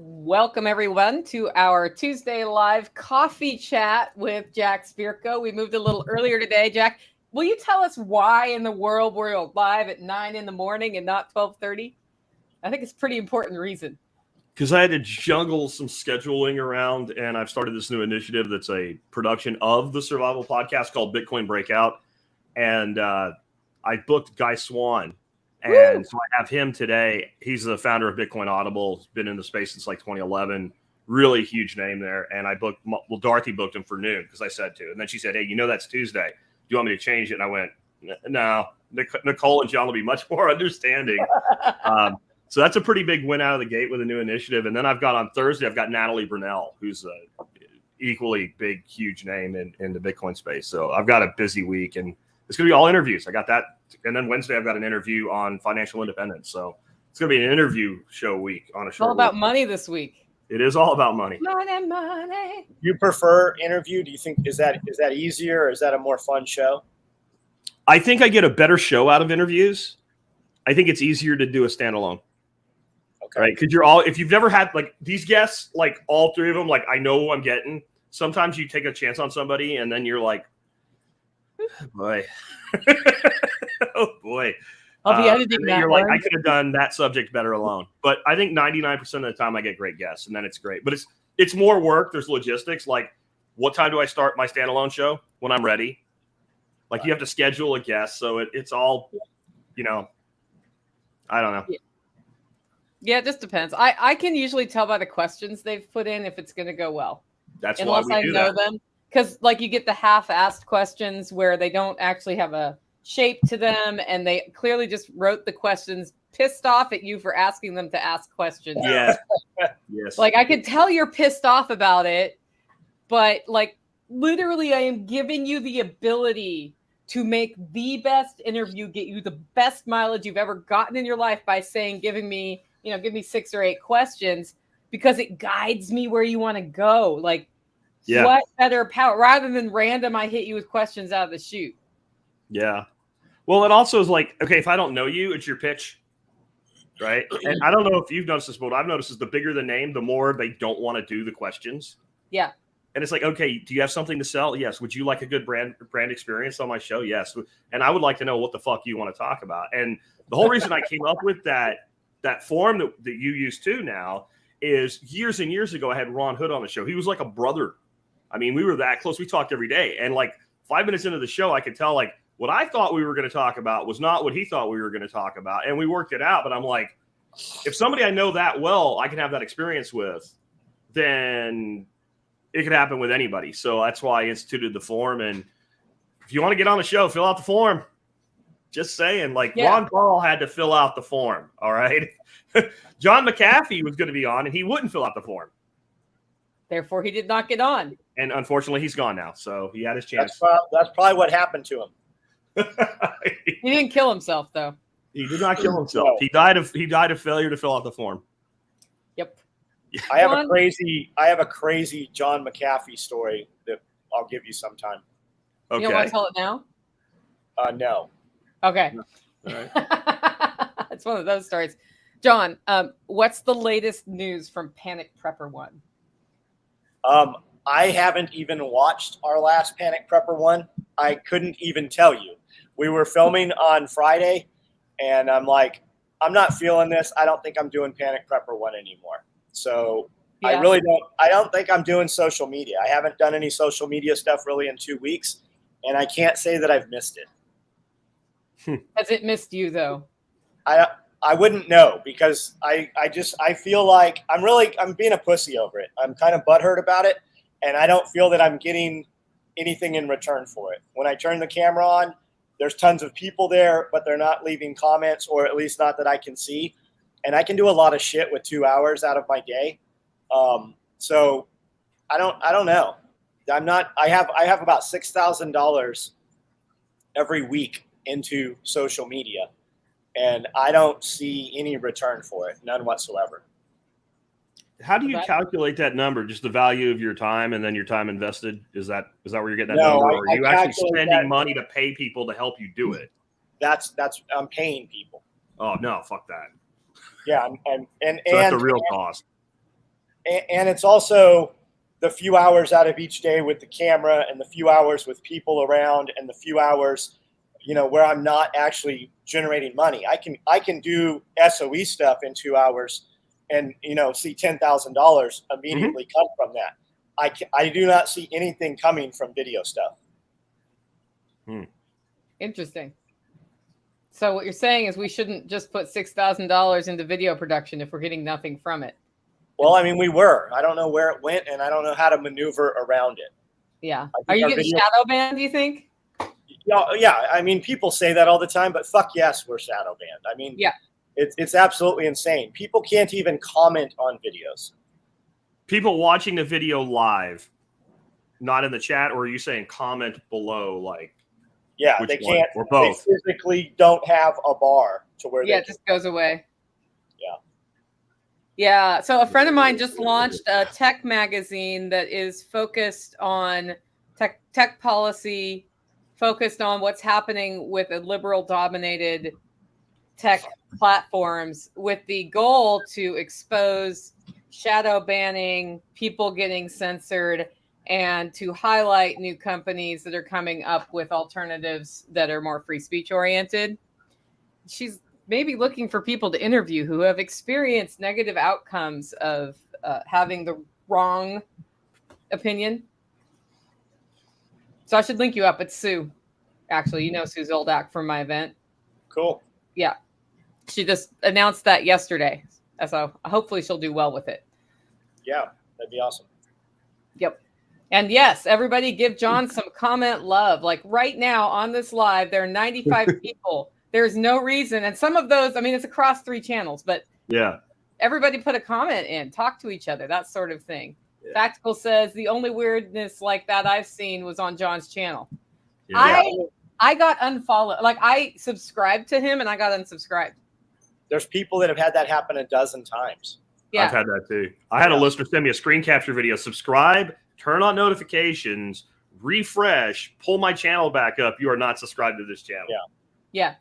Welcome, everyone, to our Tuesday live coffee chat with Jack Spirko. We moved a little earlier today. Jack, will you tell us why in the world we're live at 9 in the morning and not 12:30? I think it's a pretty important reason. Because I had to juggle some scheduling around, and I've started this new initiative that's a production of the survival podcast called Bitcoin Breakout. And I booked Guy Swan. And so I have him today. He's the founder of Bitcoin Audible. He's been in the space since like 2011. Really huge name there. And I booked, well, Dorothy booked him for noon because I said to. And then she said, hey, that's Tuesday. Do you want me to change it? And I went, no. Nicole and John will be much more understanding. So that's a pretty big win out of the gate with a new initiative. And then I've got on Thursday, I've got Natalie Brunell, who's a equally big, huge name in the Bitcoin space. So I've got a busy week, and it's going to be all interviews. I got that. And then Wednesday, I've got an interview on financial independence. So it's going to be an interview show week on a show. All about money this week. It is all about money. Money. You prefer interview? Do you think is that easier, or is that a more fun show? I think I get a better show out of interviews. I think it's easier to do a standalone. Okay. Right? Because if you've never had like these guests, like all three of them, like I know who I'm getting. Sometimes you take a chance on somebody and then you're like, oh boy. Oh boy. I'll be editing that. You're like, I could have done that subject better alone. But I think 99% of the time I get great guests, and then it's great. But it's more work. There's logistics. Like, what time do I start my standalone show? When I'm ready. Like, you have to schedule a guest. So it's all, I don't know. Yeah, it just depends. I can usually tell by the questions they've put in if it's going to go well. That's why we do that. Them. Because, like, you get the half-assed questions where they don't actually have a shape to them, and they clearly just wrote the questions pissed off at you for asking them to ask questions. Yeah. Yes. Like, I could tell you're pissed off about it, but, like, literally I am giving you the ability to make the best interview, get you the best mileage you've ever gotten in your life by saying, give me 6 or 8 questions, because it guides me where you want to go. Like, what better power rather than random, I hit you with questions out of the chute. Yeah. Well, it also is like, okay, if I don't know you, it's your pitch, right? And I don't know if you've noticed this, but what I've noticed is the bigger the name, the more they don't want to do the questions. Yeah. And it's like, okay, do you have something to sell? Yes. Would you like a good brand experience on my show? Yes. And I would like to know what the fuck you want to talk about. And the whole reason I came up with that form that you use too now is years and years ago, I had Ron Hood on the show. He was like a brother. I mean, we were that close. We talked every day. And like 5 minutes into the show, I could tell like what I thought we were going to talk about was not what he thought we were going to talk about. And we worked it out. But I'm like, if somebody I know that well, I can have that experience with, then it could happen with anybody. So that's why I instituted the form. And if you want to get on the show, fill out the form. Just saying, like Ron Paul had to fill out the form. All right. John McAfee was going to be on and he wouldn't fill out the form. Therefore, he did not get on. And unfortunately, he's gone now. So he had his chance. That's probably what happened to him. He didn't kill himself, though. He did not kill himself. No. He died of failure to fill out the form. Yep. I have a crazy John McAfee story that I'll give you sometime. Okay. You don't want to tell it now? No. Okay. All right. It's one of those stories. John, what's the latest news from Panic Prepper 1? I haven't even watched our last Panic Prepper 1. I couldn't even tell you. We were filming on Friday, and I'm like, I'm not feeling this. I don't think I'm doing Panic Prepper 1 anymore. So I don't think I'm doing social media. I haven't done any social media stuff really in 2 weeks, and I can't say that I've missed it. Has it missed you though? I wouldn't know, because I feel like I'm being a pussy over it. I'm kind of butthurt about it, and I don't feel that I'm getting anything in return for it. When I turn the camera on, there's tons of people there, but they're not leaving comments, or at least not that I can see. And I can do a lot of shit with 2 hours out of my day. So I don't know. I have about $6,000 every week into social media, and I don't see any return for it, none whatsoever. How do you calculate that number? Just the value of your time and then your time invested? Is that where you're getting that number? Or are you actually spending money to pay people to help you do it? That's I'm paying people. Oh no, fuck that. Yeah, and that's the real cost. And it's also the few hours out of each day with the camera and the few hours with people around and the few hours, where I'm not actually generating money. I can do SOE stuff in 2 hours and, see $10,000 immediately come from that. I do not see anything coming from video stuff. Interesting. So what you're saying is we shouldn't just put $6,000 into video production if we're getting nothing from it. Well, I mean, we were. I don't know where it went, and I don't know how to maneuver around it. Yeah. Are you getting shadow banned, do you think? Yeah. I mean, people say that all the time, but fuck yes, we're shadow banned. I mean, yeah, it's absolutely insane. People can't even comment on videos. People watching the video live, not in the chat, or are you saying comment below, like? Yeah, they can't. Or both. They physically don't have a bar to where it just goes away. Yeah. Yeah. So a friend of mine just launched a tech magazine that is focused on tech policy, focused on what's happening with a liberal-dominated tech platforms, with the goal to expose shadow banning, people getting censored, and to highlight new companies that are coming up with alternatives that are more free speech oriented. She's maybe looking for people to interview who have experienced negative outcomes of having the wrong opinion. So I should link you up. It's Sue. Actually, Sue Zoldak from my event. Cool. Yeah. She just announced that yesterday. So hopefully she'll do well with it. Yeah, that'd be awesome. Yep. And yes, everybody give John some comment love. Like right now on this live, there are 95 people. There's no reason. And some of those, I mean, it's across 3 channels, but yeah, everybody put a comment in, talk to each other, that sort of thing. Yeah. Tactical says the only weirdness like that I've seen was on John's channel. Yeah. I got unfollowed. Like I subscribed to him and I got unsubscribed. There's people that have had that happen a dozen times. Yeah. I've had that too. I had a listener send me a screen capture video, subscribe, turn on notifications, refresh, pull my channel back up. You are not subscribed to this channel. Yeah.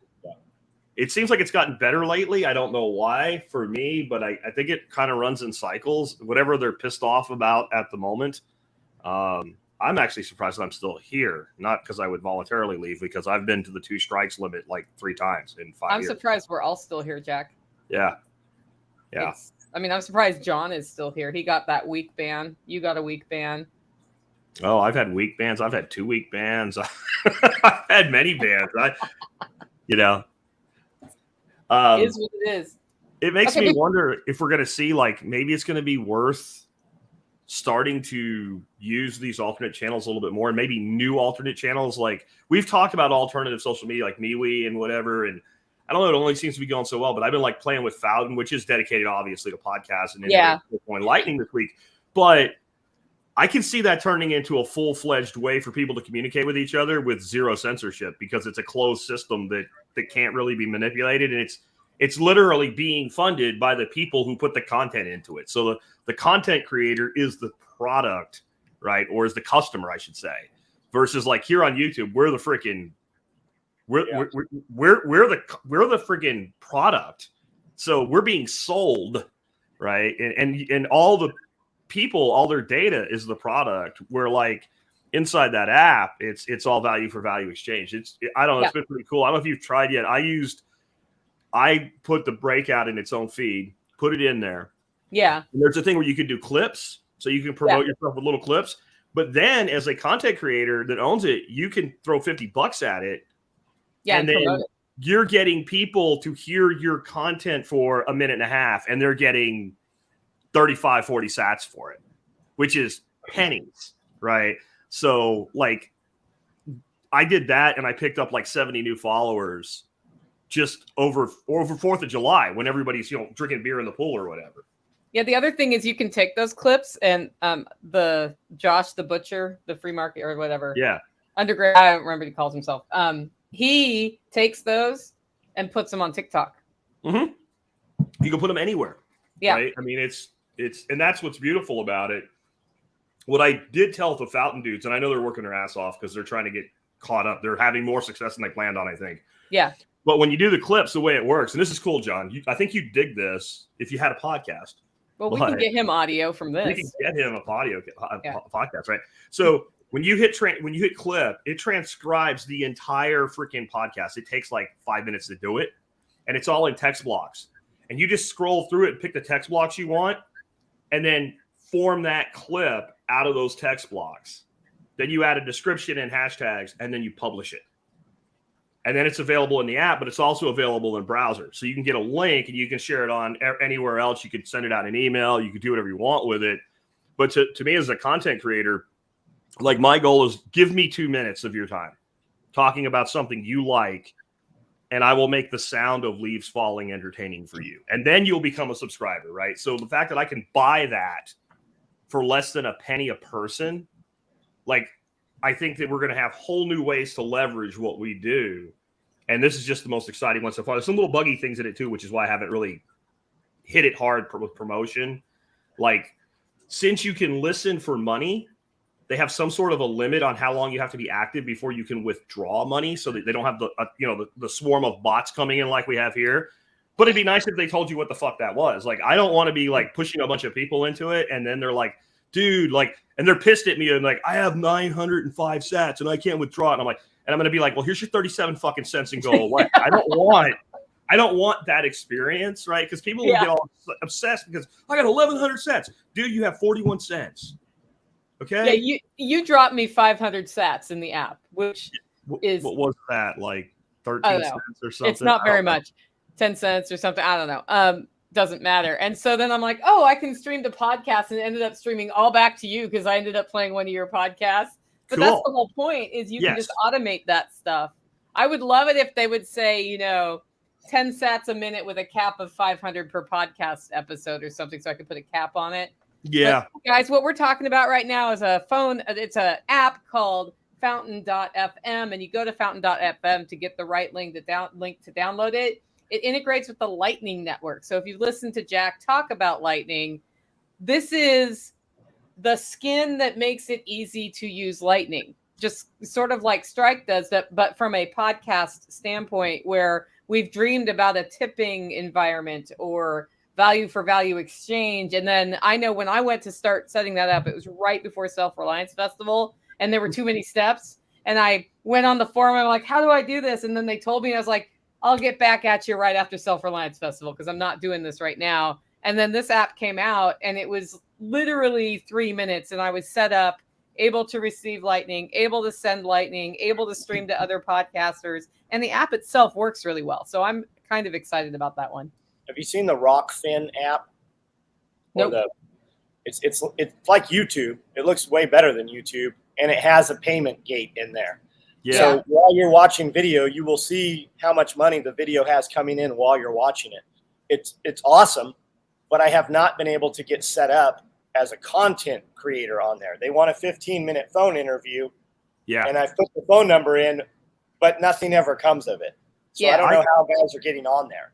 It seems like it's gotten better lately. I don't know why for me, but I think it kind of runs in cycles. Whatever they're pissed off about at the moment. I'm actually surprised that I'm still here. Not because I would voluntarily leave, because I've been to the 2 strikes limit like 3 times in 5 years. I'm surprised we're all still here, Jack. Yeah. I'm surprised John is still here. He got that week ban. You got a week ban. Oh, I've had week bans. I've had 2 week bans. I've had many bans. It is what it is. It makes me wonder if we're going to see, like, maybe it's going to be worth starting to use these alternate channels a little bit more, and maybe new alternate channels. Like we've talked about alternative social media like MeWe and whatever. And I don't know, it only seems to be going so well, but I've been like playing with Fountain, which is dedicated obviously to podcasts and Bitcoin Lightning this week. But I can see that turning into a full-fledged way for people to communicate with each other with zero censorship, because it's a closed system that can't really be manipulated. And it's literally being funded by the people who put the content into it. So the content creator is the product, right? Or is the customer, I should say, versus like here on YouTube, we're the freaking, we're the freaking product. So we're being sold, right? And all the people, all their data is the product. Where like inside that app, it's all value for value exchange. I don't know. It's been pretty cool. I don't know if you've tried yet. I put the breakout in its own feed, put it in there. Yeah. And there's a thing where you can do clips, so you can promote yourself with little clips. But then as a content creator that owns it, you can throw $50 at it. Yeah. And then you're getting people to hear your content for a minute and a half, and they're getting 35, 40 sats for it, which is pennies, right? So like I did that and I picked up like 70 new followers just over 4th of July when everybody's, drinking beer in the pool or whatever. Yeah. The other thing is you can take those clips and the Josh the Butcher, the free market or whatever. Yeah. Underground. I don't remember what he calls himself. He takes those and puts them on TikTok. Mm-hmm. You can put them anywhere. Yeah. Right? I mean, it's and that's what's beautiful about it. What I did tell the Fountain dudes, and I know they're working their ass off because they're trying to get caught up. They're having more success than they planned on, I think. Yeah. But when you do the clips, the way it works, and this is cool, John, I think you'd dig this if you had a podcast. Well, we can get him audio from this. We can get him a podcast, right? So when you hit clip, it transcribes the entire freaking podcast. It takes like 5 minutes to do it, and it's all in text blocks. And you just scroll through it and pick the text blocks you want, and then form that clip out of those text blocks. Then you add a description and hashtags, and then you publish it. And then it's available in the app, but it's also available in browser. So you can get a link and you can share it on anywhere else. You could send it out an email. You could do whatever you want with it. But to me as a content creator, like my goal is give me 2 minutes of your time talking about something you like, and I will make the sound of leaves falling entertaining for you. And then you'll become a subscriber, right? So the fact that I can buy that for less than a penny a person, like I think that we're going to have whole new ways to leverage what we do. And this is just the most exciting one so far. There's some little buggy things in it too, which is why I haven't really hit it hard with promotion. Like, since you can listen for money, they have some sort of a limit on how long you have to be active before you can withdraw money, so that they don't have the swarm of bots coming in like we have here. But it'd be nice if they told you what the fuck that was. Like, I don't want to be like pushing a bunch of people into it, and then they're like, dude, like, and they're pissed at me and like, I have 905 sats and I can't withdraw it. And I'm like, and I'm going to be like, well, here's your 37 fucking cents and go away. I don't want that experience, right? Because people will get all obsessed because I got 1,100 cents. Dude, you have 41 cents. Okay. Yeah, you dropped me 500 sats in the app, which is what was that, like 13 cents or something? It's not very much, 10 cents or something. I don't know. Doesn't matter. And so then I'm like, oh, I can stream the podcast, and ended up streaming all back to you because I ended up playing one of your podcasts. But that's the whole point, is you can just automate that stuff. I would love it if they would say, 10 sats a minute with a cap of 500 per podcast episode or something, so I could put a cap on it. Yeah. But guys, what we're talking about right now is it's an app called fountain.fm, and you go to fountain.fm to get the right link to download it. It integrates with the Lightning Network. So if you listen to Jack talk about Lightning, this is the skin that makes it easy to use Lightning. Just sort of like Strike does that, but from a podcast standpoint, where we've dreamed about a tipping environment or value for value exchange. And then I know when I went to start setting that up, it was right before Self-Reliance Festival, and there were too many steps. And I went on the forum, I'm like, how do I do this? And then they told me, I was like, I'll get back at you right after Self-Reliance Festival, because I'm not doing this right now. And then this app came out, and it was literally 3 minutes, and I was set up, able to receive Lightning, able to send Lightning, able to stream to other podcasters, and the app itself works really well. So I'm kind of excited about that one. Have you seen the Rockfin app? Nope. It's like YouTube. It looks way better than YouTube, and it has a payment gate in there. Yeah. So while you're watching video, you will see how much money the video has coming in while you're watching it. It's awesome, but I have not been able to get set up as a content creator on there. They want a 15-minute phone interview. Yeah. And I've put the phone number in, but nothing ever comes of it. So I don't know how guys are getting on there.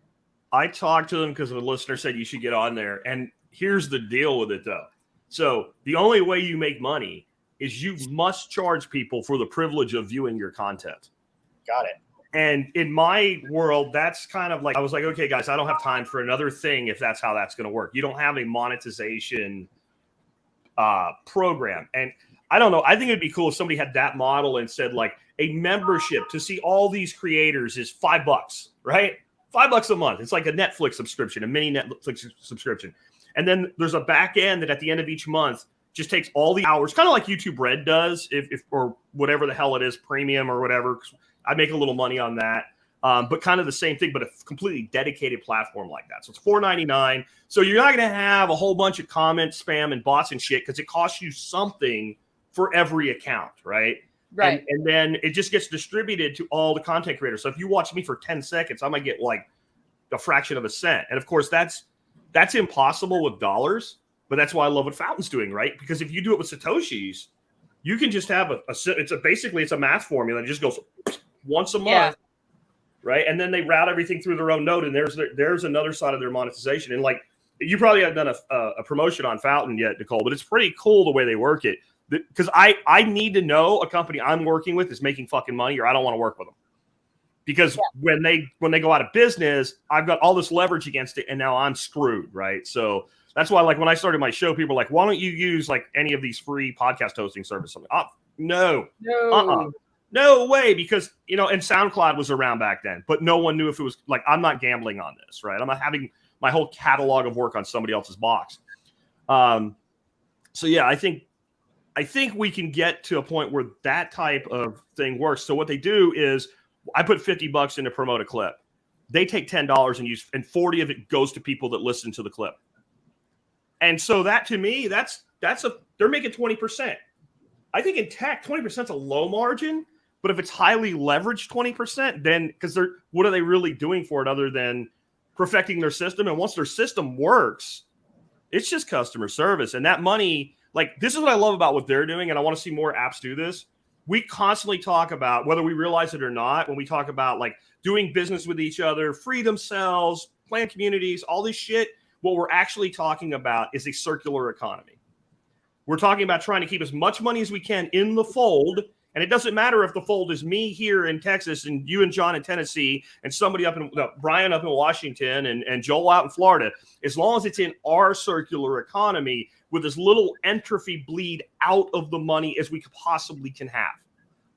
I talked to them because the listener said you should get on there. And here's the deal with it, though. So the only way you make money is you must charge people for the privilege of viewing your content. Got it. And in my world, that's kind of like, I was like, okay, guys, I don't have time for another thing if that's how that's going to work. You don't have a monetization program. And I don't know. I think it'd be cool if somebody had that model and said, like, a membership to see all these creators is $5, right? $5 a month. It's like a Netflix subscription, a mini Netflix subscription. And then there's a back end that at the end of each month just takes all the hours, kind of like YouTube Red does, if or whatever the hell it is, premium or whatever. I make a little money on that, but kind of the same thing, but a completely dedicated platform like that. So it's $4.99. So you're not going to have a whole bunch of comments, spam, and bots and shit, because it costs you something for every account, right? Right. And then it just gets distributed to all the content creators. So if you watch me for 10 seconds, I might get like a fraction of a cent. And of course, that's impossible with dollars. But that's why I love what Fountain's doing, right? Because if you do it with Satoshis, you can just have it's a math formula. It just goes once a month, right? And then they route everything through their own node, and there's another side of their monetization. And like, you probably haven't done a promotion on Fountain yet, Nicole, but it's pretty cool the way they work it. Because I need to know a company I'm working with is making fucking money, or I don't want to work with them. Because when they go out of business, I've got all this leverage against it, and now I'm screwed, right? So That's why, like, when I started my show, people were like, why don't you use like any of these free podcast hosting services? No. No way, because, you know, and SoundCloud was around back then, but no one knew if it was like, I'm not gambling on this, right? I'm not having my whole catalog of work on somebody else's box. So yeah, I think we can get to a point where that type of thing works. So what they do is I put $50 in to promote a clip. They take $10 and 40 of it goes to people that listen to the clip. And so that, to me, they're making 20%. I think in tech, 20% is a low margin. But if it's highly leveraged 20%, then because what are they really doing for it other than perfecting their system? And once their system works, it's just customer service. And that money, like, this is what I love about what they're doing. And I want to see more apps do this. We constantly talk about, whether we realize it or not, when we talk about like doing business with each other, free themselves, plan communities, all this shit, what we're actually talking about is a circular economy. We're talking about trying to keep as much money as we can in the fold. And it doesn't matter if the fold is me here in Texas and you and John in Tennessee and somebody Brian up in Washington and Joel out in Florida. As long as it's in our circular economy with as little entropy bleed out of the money as we possibly can have.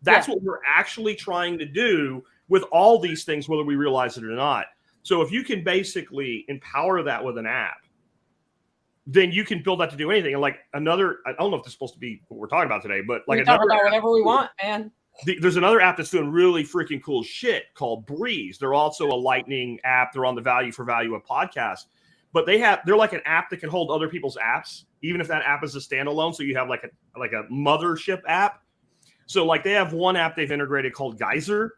That's what we're actually trying to do with all these things, whether we realize it or not. So if you can basically empower that with an app, then you can build that to do anything. And like I don't know if this is supposed to be what we're talking about today, but like we talk about whatever we want, man. There's another app that's doing really freaking cool shit called Breeze. They're also a Lightning app. They're on the value for value of podcasts, but they're like an app that can hold other people's apps, even if that app is a standalone. So you have like a mothership app. So like they have one app they've integrated called Geyser,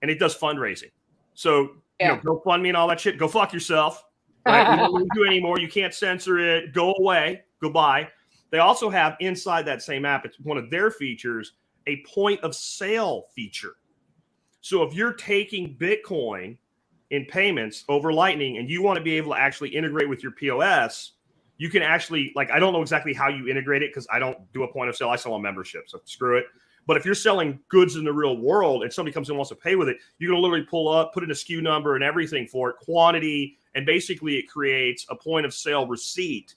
and it does fundraising. So you know, GoFundMe and all that shit. Go fuck yourself. Right? We don't do anymore. You can't censor it. Go away. Goodbye. They also have inside that same app, it's one of their features, a point of sale feature. So if you're taking Bitcoin in payments over Lightning and you want to be able to actually integrate with your POS, you can actually, like, I don't know exactly how you integrate it because I don't do a point of sale. I sell a membership, so screw it. But if you're selling goods in the real world and somebody comes in and wants to pay with it, you can literally pull up, put in a SKU number and everything for it, quantity, and basically it creates a point of sale receipt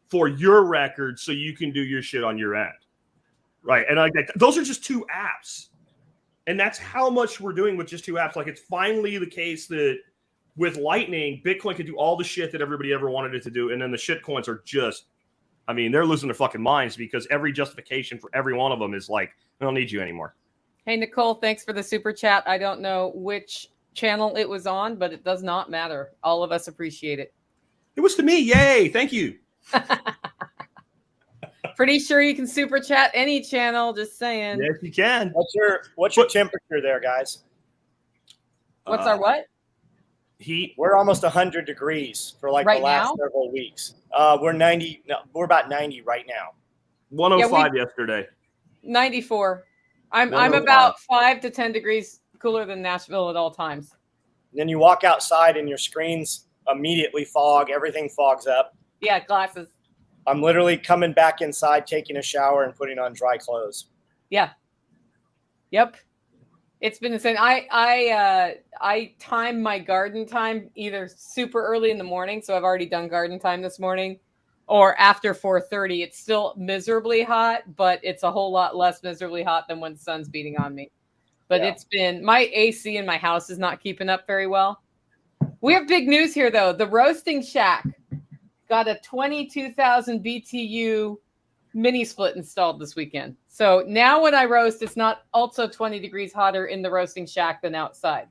for your record so you can do your shit on your end. Right. And like those are just two apps. And that's how much we're doing with just two apps. Like it's finally the case that with Lightning, Bitcoin can do all the shit that everybody ever wanted it to do. And then the shit coins are just, I mean, they're losing their fucking minds because every justification for every one of them is like, I don't need you anymore. Hey, Nicole, thanks for the super chat. I don't know which channel it was on, but it does not matter. All of us appreciate it. It was to me. Yay. Thank you. Pretty sure you can super chat any channel. Just saying. Yes, you can. What's your temperature there, guys? What's our what? Heat. We're almost 100 degrees for like right the last now? several weeks. We're 90. No, we're about 90 right now. 105 yesterday. 94. I'm about 5 to 10 degrees cooler than Nashville at all times. And then you walk outside and your screens immediately fog. Everything fogs up. Yeah, glasses. I'm literally coming back inside, taking a shower, and putting on dry clothes. Yeah. Yep. It's been insane. I time my garden time either super early in the morning, so I've already done garden time this morning, or after 4:30. It's still miserably hot, but it's a whole lot less miserably hot than when the sun's beating on me. But It's been, my AC in my house is not keeping up very well. We have big news here, though. The Roasting Shack got a 22,000 BTU mini split installed this weekend. So now when I roast, it's not also 20 degrees hotter in the Roasting Shack than outside.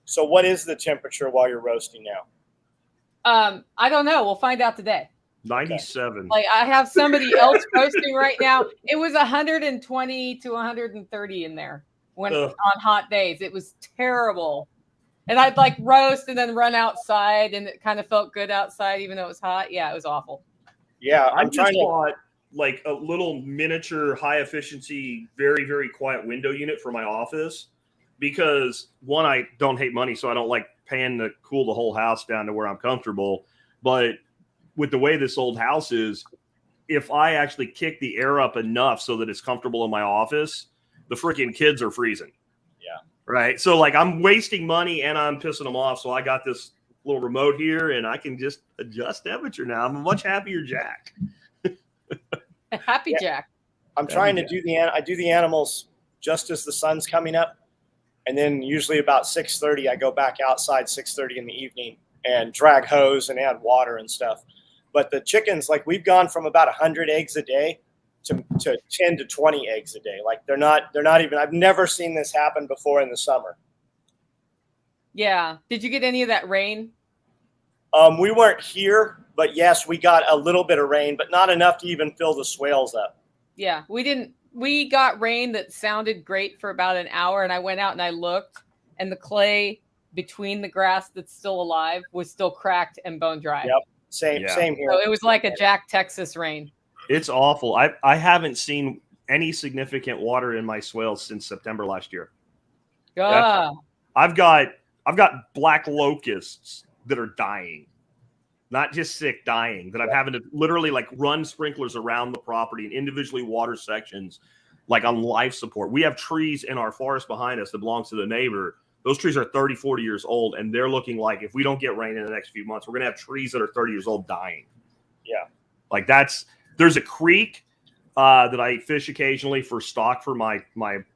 So what is the temperature while you're roasting now? I don't know. We'll find out today. 97. Like I have somebody else roasting right now. It was 120 to 130 in there on hot days. It was terrible. And I'd like roast and then run outside, and it kind of felt good outside, even though it was hot. Yeah, it was awful. Yeah, I just bought like a little miniature, high efficiency, very, very quiet window unit for my office because one, I don't hate money, so I don't like paying to cool the whole house down to where I'm comfortable. But with the way this old house is, if I actually kick the air up enough so that it's comfortable in my office, the freaking kids are freezing. Yeah. Right. So like I'm wasting money and I'm pissing them off. So I got this little remote here, and I can just adjust temperature now. I'm a much happier Jack. Happy Jack. I'm trying to do the animals just as the sun's coming up, and then usually about 6:30 I go back outside 6:30 in the evening and drag hose and add water and stuff. But the chickens, like we've gone from about 100 eggs a day to 10 to 20 eggs a day. Like they're not even. I've never seen this happen before in the summer. Yeah. Did you get any of that rain? We weren't here, but yes, we got a little bit of rain, but not enough to even fill the swales up. Yeah, we didn't. We got rain that sounded great for about an hour, and I went out and I looked, and the clay between the grass that's still alive was still cracked and bone dry. Yep, same here. So it was like a Jack Texas rain. It's awful. I haven't seen any significant water in my swales since September last year. I've got black locusts that are dying. Not just sick, dying, that I'm having to literally like run sprinklers around the property and individually water sections like on life support. We have trees in our forest behind us that belongs to the neighbor. Those trees are 30, 40 years old, and they're looking like if we don't get rain in the next few months, we're going to have trees that are 30 years old dying. Yeah. Like there's a creek that I fish occasionally for stock for my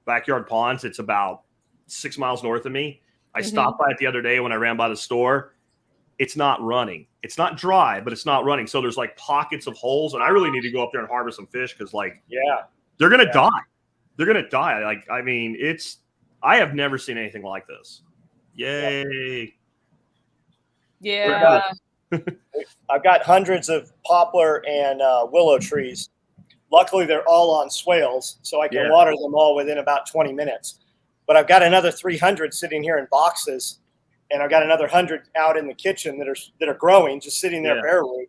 backyard ponds. It's about 6 miles north of me. I stopped by it the other day when I ran by the store. It's not running. It's not dry, but it's not running. So there's like pockets of holes, and I really need to go up there and harvest some fish because, like, they're gonna die. They're gonna die. Like, I mean, I have never seen anything like this. Yay! Yeah. I've got hundreds of poplar and willow trees. Luckily, they're all on swales, so I can water them all within about 20 minutes. But I've got another 300 sitting here in boxes. And I've got another 100 out in the kitchen that are growing, just sitting there bare root.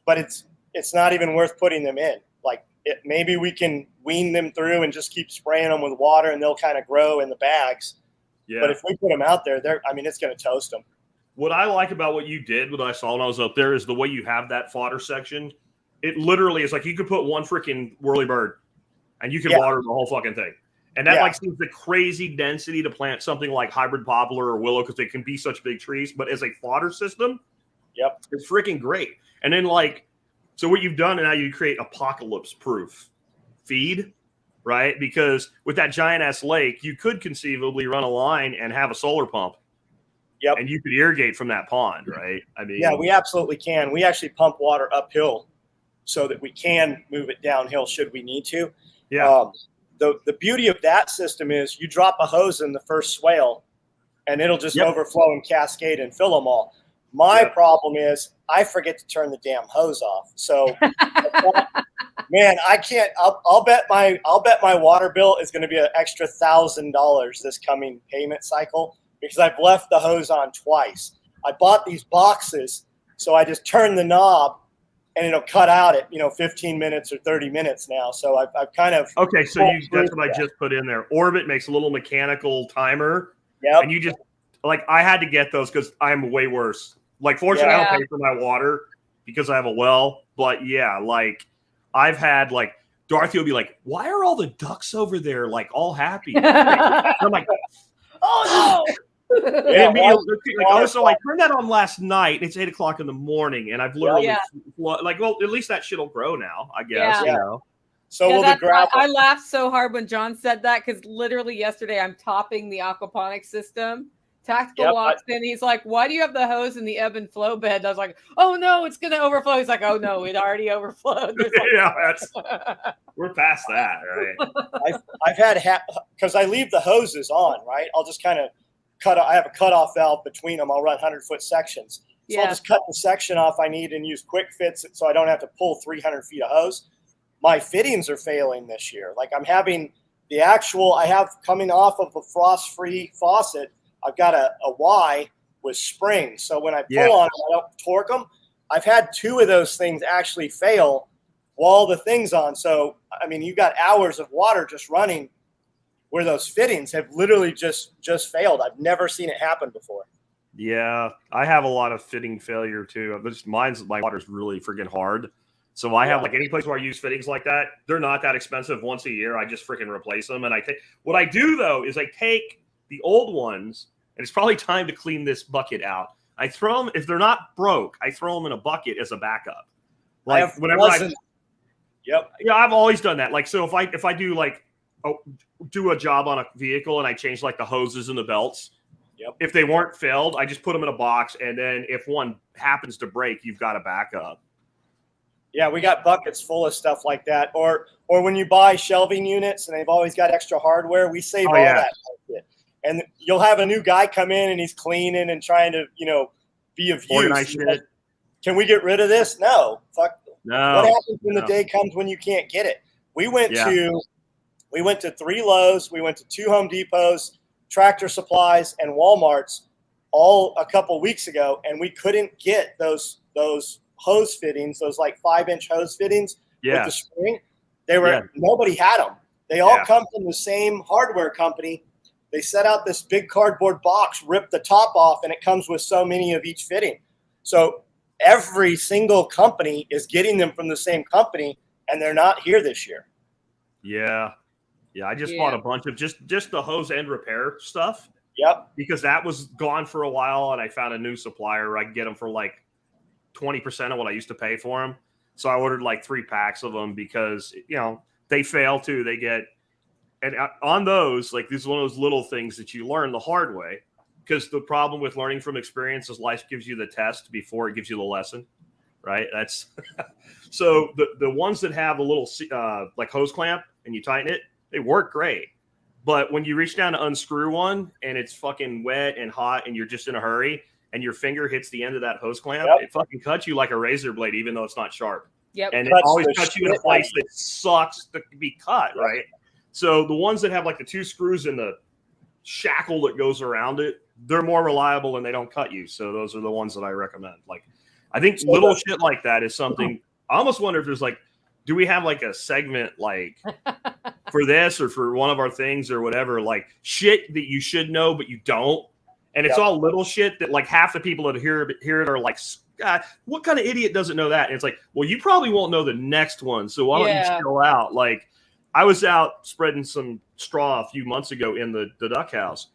But it's not even worth putting them in. Like maybe we can wean them through and just keep spraying them with water, and they'll kind of grow in the bags. Yeah. But if we put them out there, it's going to toast them. What I like about what you did, what I saw when I was up there, is the way you have that fodder section. It literally is like you could put one freaking whirlybird, and you can water the whole fucking thing. And that like seems the crazy density to plant something like hybrid poplar or willow because they can be such big trees. But as a fodder system, it's freaking great. And then so what you've done now, you create apocalypse-proof feed, right? Because with that giant-ass lake, you could conceivably run a line and have a solar pump. Yep. And you could irrigate from that pond, right? I mean, yeah, we absolutely can. We actually pump water uphill so that we can move it downhill should we need to. Yeah. The beauty of that system is you drop a hose in the first swale and it'll just overflow and cascade and fill them all. My problem is I forget to turn the damn hose off. So man, I can't, I'll bet my water bill is going to be an extra $1,000 this coming payment cycle because I've left the hose on twice. I bought these boxes, so I just turn the knob and it'll cut out at 15 minutes or 30 minutes now. So I've kind of so that's what I just put in there. Orbit makes a little mechanical timer, and you just I had to get those because I'm way worse. Like, fortunately, I don't pay for my water because I have a well. But I've had Dorothy will be like, "Why are all the ducks over there all happy?" I'm like, "Oh no." So I turned that on last night. It's 8 o'clock in the morning, and I've literally at least that shit will grow now, I guess. So will the gravel. I laughed so hard when John said that because literally yesterday I'm topping the aquaponics system. Tactical walks in. He's like, "Why do you have the hose in the ebb and flow bed?" I was like, "Oh no, it's gonna overflow." He's like, "Oh no, it already overflowed." We're past that, right? I've had because I leave the hoses on, right? I'll just kind of I have a cutoff valve between them. I'll run 100-foot sections. So I'll just cut the section off I need and use quick fits so I don't have to pull 300 feet of hose. My fittings are failing this year. I'm having I have coming off of a frost-free faucet, I've got a Y with springs. So when I pull on them, I don't torque them. I've had 2 of those things actually fail while the thing's on. So, I mean, you've got hours of water just running where those fittings have literally just failed. I've never seen it happen before. Yeah, I have a lot of fitting failure too. My water's really freaking hard. So I have any place where I use fittings like that, they're not that expensive. Once a year, I just freaking replace them. And what I do though is I take the old ones, and it's probably time to clean this bucket out. I throw them if they're not broke. I throw them in a bucket as a backup. I Like have whenever dozens. Yep. yeah, I've always done that. Like, so if I do like do a job on a vehicle and I change like the hoses and the belts, Yep. if they weren't filled, I just put them in a box, and then if one happens to break, you've got a backup. Yeah, we got buckets full of stuff like that. Or when you buy shelving units and they've always got extra hardware, we save all that shit. And you'll have a new guy come in and he's cleaning and trying to, be of use. Organize shit. Like, can we get rid of this? No. Fuck. No. What happens when the day comes when you can't get it? We went to 3 Lowe's, we went to 2 Home Depots, Tractor Supplies, and Walmarts all a couple weeks ago, and we couldn't get those hose fittings, those like 5-inch hose fittings with the spring. They were nobody had them. They all come from the same hardware company. They set out this big cardboard box, ripped the top off, and it comes with so many of each fitting. So every single company is getting them from the same company, and they're not here this year. Yeah. I just bought a bunch of just the hose and repair stuff. Yep. Because that was gone for a while, and I found a new supplier where I can get them for like 20% of what I used to pay for them. So I ordered like 3 packs of them because they fail too. They get, and on those, like, this is one of those little things that you learn the hard way. Because the problem with learning from experience is life gives you the test before it gives you the lesson, right? That's so the ones that have a little like hose clamp and you tighten it, they work great. But when you reach down to unscrew one and it's fucking wet and hot and you're just in a hurry and your finger hits the end of that hose clamp, it fucking cuts you like a razor blade, even though it's not sharp. Yep. And it always cuts you in a place that sucks to be cut, right? So the ones that have like the 2 screws in the shackle that goes around it, they're more reliable and they don't cut you. So those are the ones that I recommend. Like, I think little shit like that is something. I almost wonder if there's like, do we have like a segment like for this or for one of our things or whatever, like shit that you should know but you don't, and it's all little shit that like half the people that hear it are like, God, what kind of idiot doesn't know that? And it's like, well, you probably won't know the next one, so why don't you chill out? Like, I was out spreading some straw a few months ago in the duck house,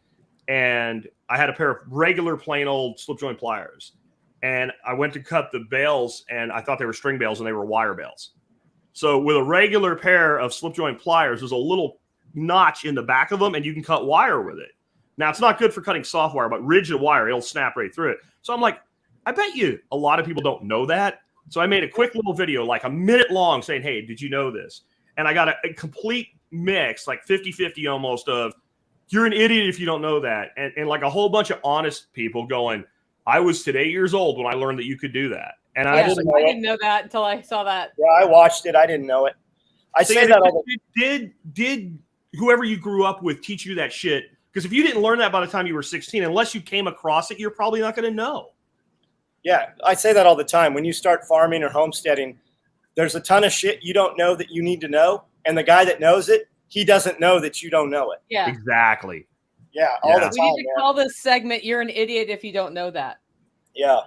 and I had a pair of regular plain old slip joint pliers, and I went to cut the bales, and I thought they were string bales, and they were wire bales. So with a regular pair of slip joint pliers, there's a little notch in the back of them, and you can cut wire with it. Now, it's not good for cutting soft wire, but rigid wire, it'll snap right through it. So I'm like, I bet you a lot of people don't know that. So I made a quick little video, like a minute long, saying, hey, did you know this? And I got a complete mix, like 50-50 almost, of you're an idiot if you don't know that. And like a whole bunch of honest people going, I was today years old when I learned that you could do that. And I didn't know that until I saw that. Yeah, I watched it. I didn't know it. I say that all the did whoever you grew up with teach you that shit? Because if you didn't learn that by the time you were 16, unless you came across it, you're probably not going to know. Yeah, I say that all the time. When you start farming or homesteading, there's a ton of shit you don't know that you need to know. And the guy that knows it, he doesn't know that you don't know it. Yeah, exactly. Yeah, all the time. We need to call this segment, you're an idiot if you don't know that. Yeah.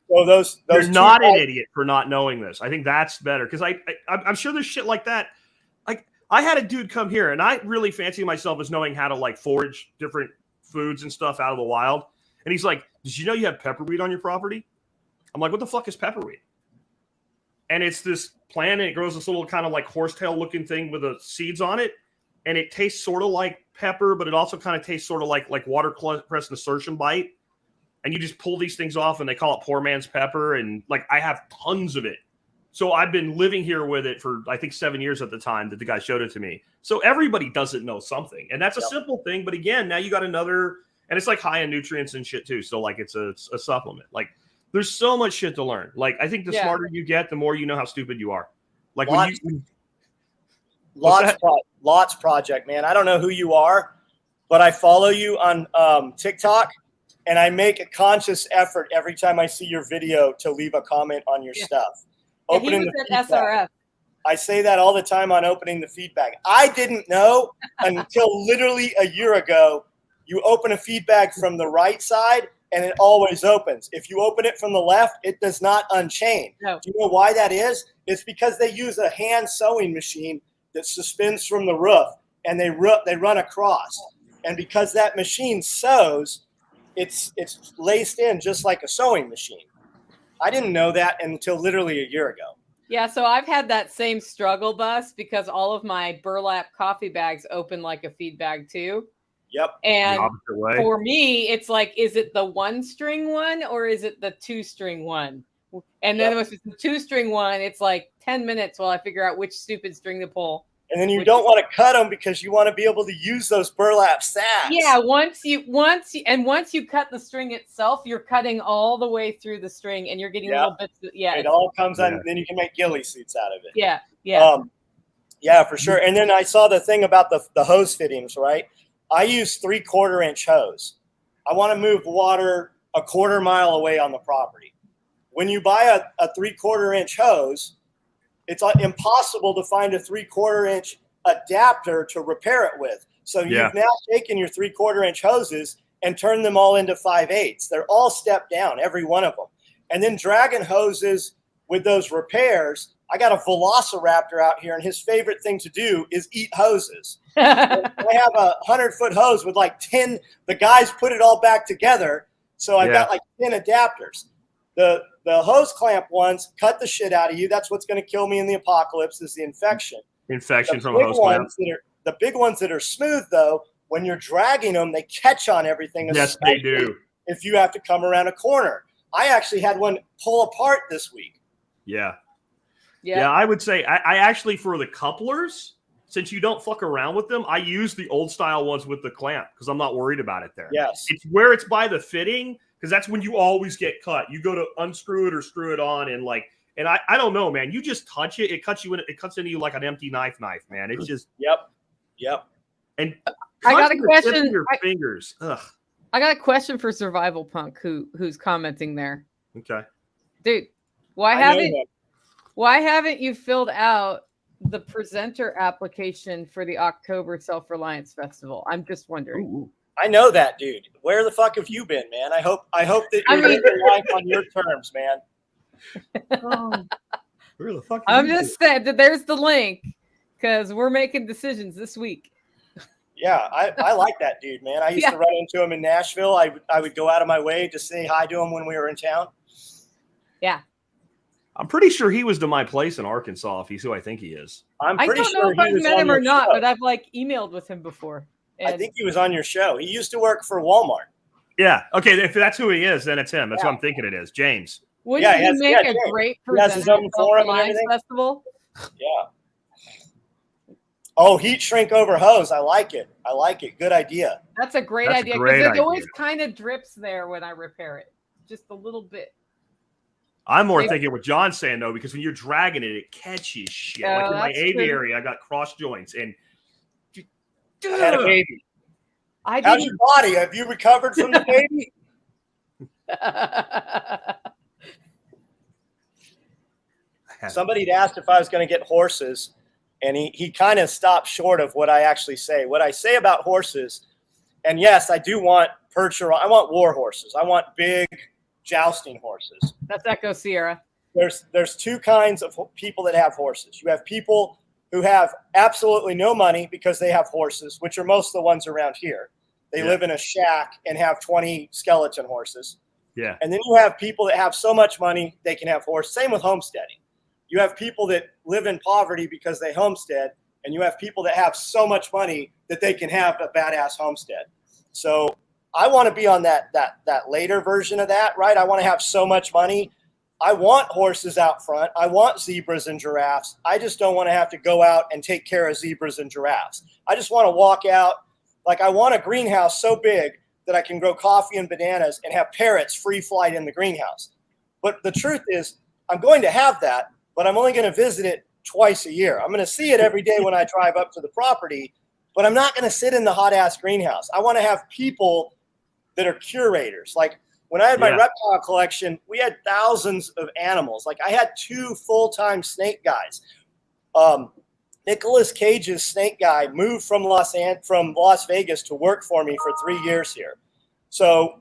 So those you're not an idiot for not knowing this. I think that's better because I'm sure there's shit like that. Like, I had a dude come here, and I really fancy myself as knowing how to like forage different foods and stuff out of the wild. And he's like, "Did you know you have pepperweed on your property?" I'm like, "What the fuck is pepperweed?" And it's this plant, and it grows this little kind of like horsetail looking thing with the seeds on it, and it tastes sort of like pepper, but it also kind of tastes sort of like watercress nasturtium bite. And you just pull these things off, and they call it poor man's pepper. And like, I have tons of it. So I've been living here with it for, I think, 7 years at the time that the guy showed it to me. So everybody doesn't know something. And that's a simple thing. But again, now you got another, and it's like high in nutrients and shit too. So like, it's a supplement. Like, there's so much shit to learn. Like, I think the smarter you get, the more you know how stupid you are. Like, Lots Project, man. I don't know who you are, but I follow you on TikTok. And I make a conscious effort every time I see your video to leave a comment on your stuff. Yeah, he was at SRF. I say that all the time on opening the feedback. I didn't know until literally a year ago, you open a feedback from the right side and it always opens. If you open it from the left, it does not unchain. No. Do you know why that is? It's because they use a hand sewing machine that suspends from the roof and they run across. And because that machine sews, it's laced in just like a sewing machine. I didn't know that until literally a year ago. Yeah, so I've had that same struggle, Bus, because all of my burlap coffee bags open like a feed bag too. Yep. And The opposite way. for me, it's like, is it the 1-string one or is it the 2-string one? And then if it's the 2-string one, it's like 10 minutes while I figure out which stupid string to pull. And then you don't want to cut them because you want to be able to use those burlap sacks. Yeah, once you cut the string itself, you're cutting all the way through the string, and you're getting little bits. It all comes on. Then you can make ghillie suits out of it. Yeah, for sure. And then I saw the thing about the hose fittings. Right, I use 3/4 inch hose. I want to move water a 1/4 mile away on the property. When you buy a 3/4 inch hose, it's impossible to find a 3/4 inch adapter to repair it with. So you've now taken your 3/4 inch hoses and turned them all into 5/8. They're all stepped down, every one of them. And then dragging hoses with those repairs. I got a velociraptor out here, and his favorite thing to do is eat hoses. I have a 100-foot hose with like 10. The guys put it all back together. So I've got like 10 adapters. The hose clamp ones cut the shit out of you. That's what's going to kill me in the apocalypse is the infection. Infection from a hose clamp. The big ones that are smooth, though, when you're dragging them, they catch on everything. Yes, they do. If you have to come around a corner. I actually had one pull apart this week. Yeah, I would say I actually, for the couplers, since you don't fuck around with them, I use the old style ones with the clamp because I'm not worried about it there. Yes. It's where it's by the fitting. Because that's when you always get cut. You go to unscrew it or screw it on, and I don't know, man. You just touch it, it cuts into you like an empty knife, man. It's just Yep. And I got a question. Your fingers. Ugh. I got a question for Survival Punk who's commenting there. Okay, dude, why haven't you filled out the presenter application for the October Self-Reliance Festival? I'm just wondering. Ooh. I know that, dude. Where the fuck have you been, man? I hope that you're living life on your terms, man. Where the fuck? I'm just saying that there's the link because we're making decisions this week. Yeah, I like that dude, man. I used to run into him in Nashville. I would go out of my way to say hi to him when we were in town. Yeah. I'm pretty sure he was to my place in Arkansas, if he's who I think he is. I don't know if I've met him or not, but I've emailed with him before. I think he was on your show. He used to work for Walmart. Yeah. Okay. If that's who he is, then it's him. That's what I'm thinking it is. James. Wouldn't he make a great presenter his own forum and everything? Festival? Yeah. Oh, heat shrink over hose. I like it. Good idea. That's a great idea because it always kind of drips there when I repair it. Just a little bit. I'm more thinking what John's saying, though, because when you're dragging it, it catches shit. Like in my aviary, I got cross joints and I had a baby. How's your body? Have you recovered from the baby? Somebody had asked if I was going to get horses, and he kind of stopped short of what I actually say. What I say about horses, and yes, I do want I want war horses. I want big jousting horses. That's Echo Sierra. There's two kinds of people that have horses. You have people who have absolutely no money because they have horses, which are most of the ones around here. They live in a shack and have 20 skeleton horses. Yeah. And then you have people that have so much money they can have horses. Same with homesteading. You have people that live in poverty because they homestead, and you have people that have so much money that they can have a badass homestead. So I want to be on that later version of that, right? I want to have so much money. I want horses out front. I want zebras and giraffes. I just don't want to have to go out and take care of zebras and giraffes. I just want to walk out. I want a greenhouse so big that I can grow coffee and bananas and have parrots free flight in the greenhouse. But the truth is, I'm going to have that, but I'm only going to visit it twice a year. I'm going to see it every day when I drive up to the property, but I'm not going to sit in the hot ass greenhouse. I want to have people that are curators. When I had my reptile collection, we had thousands of animals. I had 2 full-time snake guys. Nicolas Cage's snake guy moved from Las Vegas to work for me for 3 years here. So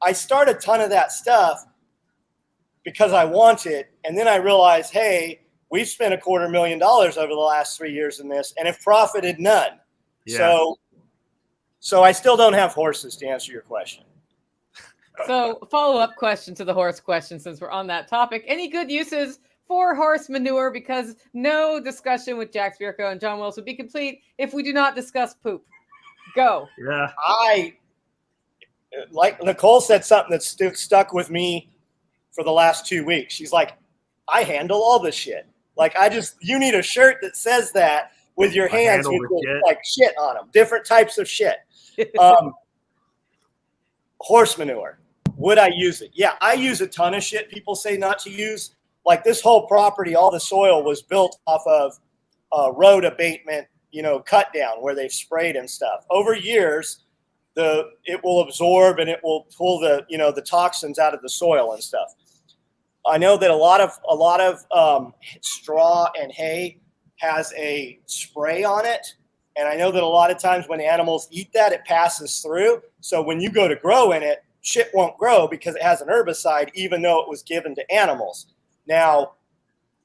I started a ton of that stuff because I want it. And then I realized, hey, we've spent $250,000 over the last 3 years in this and have profited none. Yeah. So I still don't have horses, to answer your question. So, follow-up question to the horse question, since we're on that topic. Any good uses for horse manure? Because no discussion with Jack Spirko and John Willis would be complete if we do not discuss poop. Go. Yeah. Like Nicole said something that's stuck with me for the last 2 weeks. She's like, I handle all this shit. Like, you need a shirt that says that with your hands with like shit on them, different types of shit. Horse manure. Would I use it? Yeah, I use a ton of shit people say not to use. Like, this whole property, all the soil was built off of road abatement, cut down where they've sprayed and stuff. Over years, it will absorb and it will pull the toxins out of the soil and stuff. I know that a lot of straw and hay has a spray on it. And I know that a lot of times when animals eat that, it passes through. So when you go to grow in it, shit won't grow because it has an herbicide, even though it was given to animals. Now,